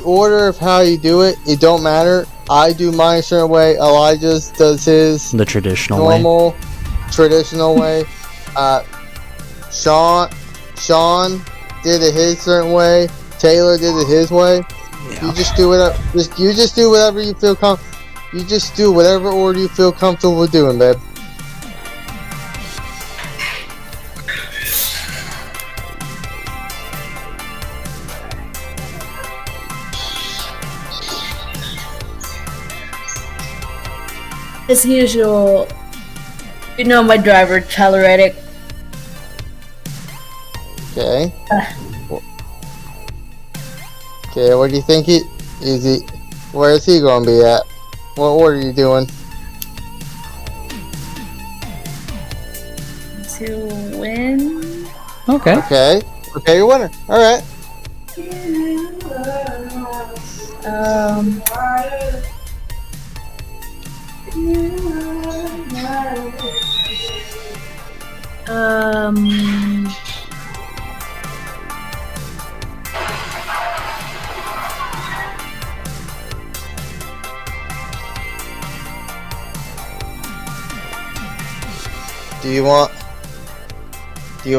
order of how you do it don't matter. I do mine a certain way. Elijah does his The traditional normal traditional way. Sean did it his certain way. Taylor did it his way. Yeah. You just do whatever. You just do whatever you feel You just do whatever order you feel comfortable doing, babe. As usual, you know my driver, Tyler Reddick. Okay. Okay, what do you think where is he going to be at? What order are you doing? To win. Okay. Okay, you're winner. Alright. Do you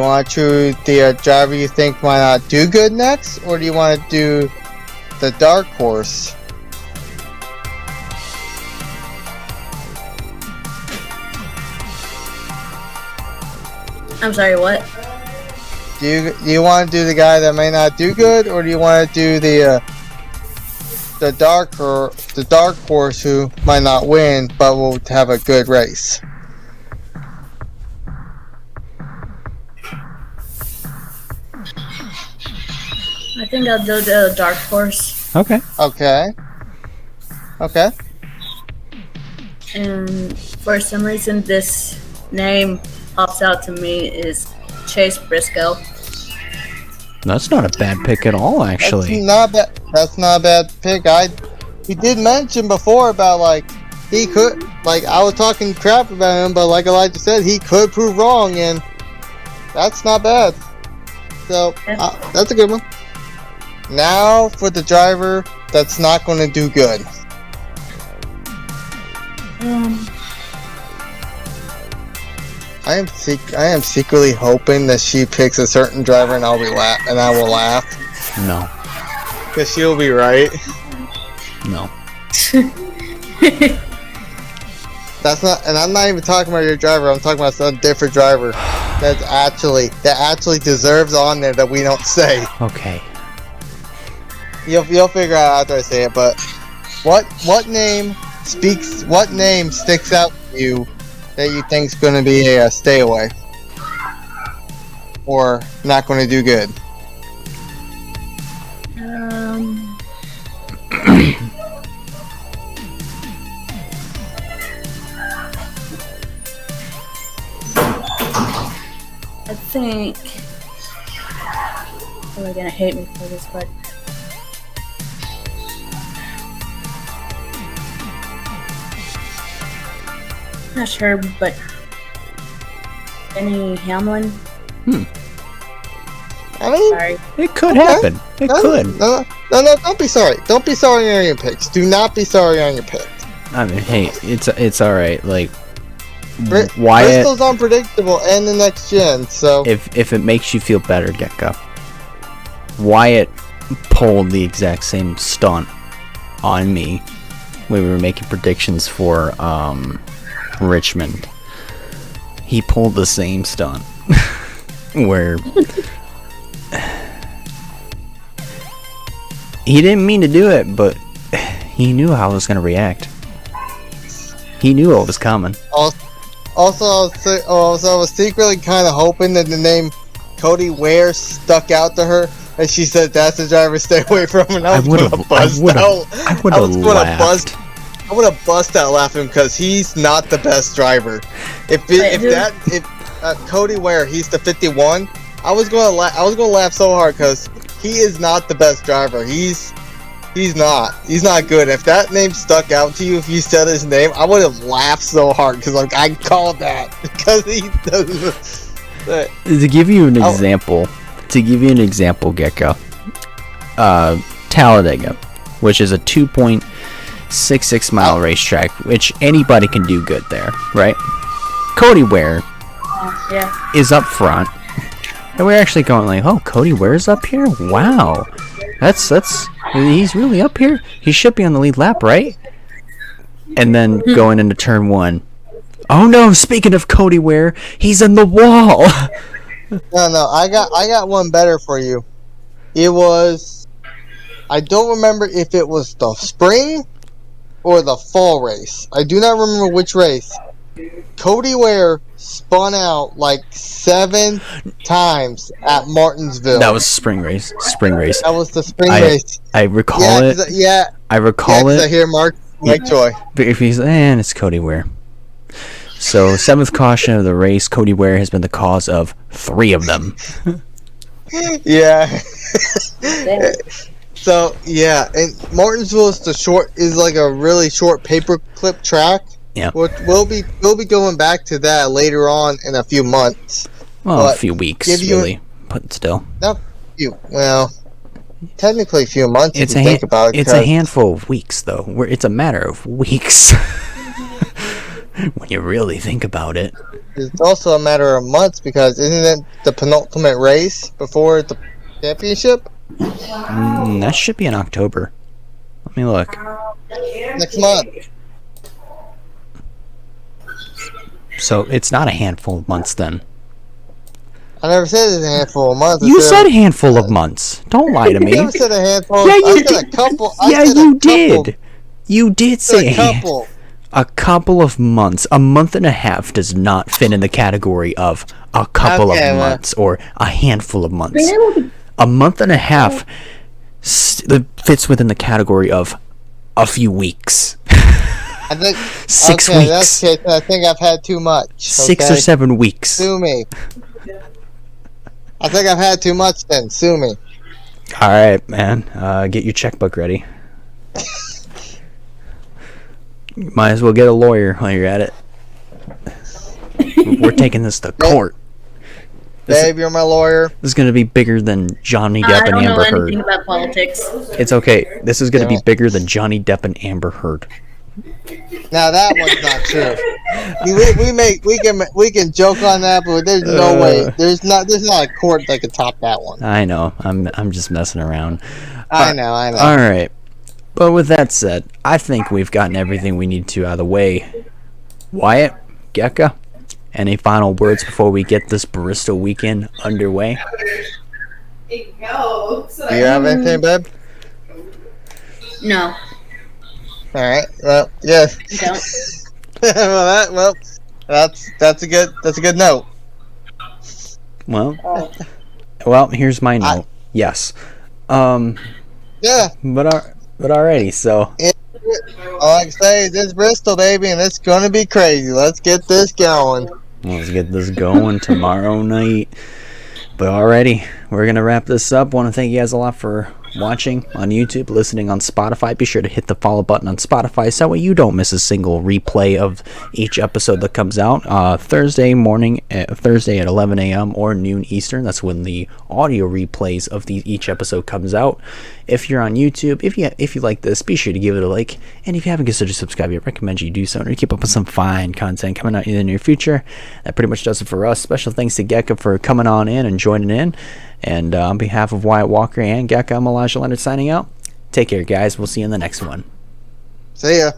want to choose the driver you think might not do good next, or do you want to do the dark horse? I'm sorry, what? Do you want to do the guy that may not do good, or do you want to do the dark horse who might not win but will have a good race? I think I'll do the dark horse. Okay. And for some reason, this name pops out to me is Chase Briscoe. That's not a bad pick at all, actually. That's not a bad pick. he did mention before about like he could, like I was talking crap about him, but like Elijah said, he could prove wrong, and that's not bad. So that's a good one. Now for the driver that's not going to do good. I am secretly hoping that she picks a certain driver and I will laugh. No. Because she'll be right. No. That's not, and I'm not even talking about your driver. I'm talking about some different driver that actually deserves on there that we don't say. Okay. You'll figure out after I say it. But what name sticks out to you that you think's going to be a stay away or not going to do good? I think they're gonna hate me for this, but not sure, but Benny Hamlin. I mean, Sorry. It could happen. It could. No, don't be sorry. Don't be sorry on your picks. Do not be sorry on your picks. I mean, hey, it's all right. Like, Wyatt. Bristol's unpredictable and the next gen, so If it makes you feel better, Gekka, Wyatt pulled the exact same stunt on me when we were making predictions for Richmond. He pulled the same stunt where he didn't mean to do it, but he knew how I was going to react. He knew what was coming. Also, I was secretly kind of hoping that the name Cody Ware stuck out to her, and she said that's the driver stay away from. And I would have buzzed out. I would have bust out laughing because he's not the best driver. If Cody Ware, he's the 51, I was gonna laugh so hard because he is not the best driver. He's not good. If that name stuck out to you, if you said his name, I would have laughed so hard because like I called that because he doesn't. To give you an example, Gekka, Talladega, which is a 2.66 mile racetrack, which anybody can do good there, right? Cody Ware is up front, and we're actually going like, oh, Cody Ware's up here? Wow, that's he's really up here. He should be on the lead lap, right? And then going into turn one, oh no! Speaking of Cody Ware, he's in the wall. No, I got one better for you. It was, I don't remember if it was the spring or the fall race. I do not remember which race. Cody Ware spun out like 7 times at Martinsville. That was spring race. That was the spring race. I recall it. I recall it. I hear Mike Joy. But if he's, it's Cody Ware. So 7th caution of the race, Cody Ware has been the cause of 3 of them. Yeah. So and Martinsville is like a really short paperclip track. Yeah. We'll be going back to that later on in a few months. Well, a few weeks, really, but still. Technically a few months. If you think about it. It's a handful of weeks, though. It's a matter of weeks. When you really think about it. It's also a matter of months because isn't it the penultimate race before the championship? That should be in October. Let me look. Next month. So it's not a handful of months then. I never said it's a handful of months. You said a handful of months. Don't lie to me. I never said a handful. Yeah, I said a couple. You did. You did say a couple. A couple of months. A month and a half does not fit in the category of a couple of months or a handful of months. A month and a half fits within the category of a few weeks. I think 6 weeks. That's okay. I think I've had too much. 6 or 7 weeks. Sue me. I think I've had too much then. Sue me. All right, man. Get your checkbook ready. Might as well get a lawyer while you're at it. We're taking this to court. Babe, you're my lawyer. This is going to be bigger than Johnny Depp and Amber Heard. I don't know anything about politics. It's okay. This is going to be bigger than Johnny Depp and Amber Heard. Now that one's not true. We can joke on that, but there's no way. There's not a court that could top that one. I know. I'm just messing around. I know. All right. But with that said, I think we've gotten everything we need to out of the way. Wyatt, Gekka, any final words before we get this Bristol weekend underway? Do you have anything, babe? No. All right. Well, yes. Don't. That's a good note. Well, here's my note. Yes. Yeah. But alrighty. So. All I can say is this Bristol, baby, and it's gonna be crazy. Let's get this going. Let's get this going tomorrow night. But alrighty, we're gonna wrap this up. Want to thank you guys a lot for watching on YouTube, listening on Spotify. Be sure to hit the follow button on Spotify so that way you don't miss a single replay of each episode that comes out Thursday at 11 a.m. or noon Eastern. That's when the audio replays of each episode comes out. If you're on YouTube, if you like this, be sure to give it a like, and if you haven't considered subscribing, I recommend you do so in order to keep up with some fine content coming out in the near future. That pretty much does it for us. Special thanks to Gekka for coming on in and joining in. And on behalf of Wyatt Walker and Gekka, I'm Elijah Leonard signing out. Take care, guys. We'll see you in the next one. See ya.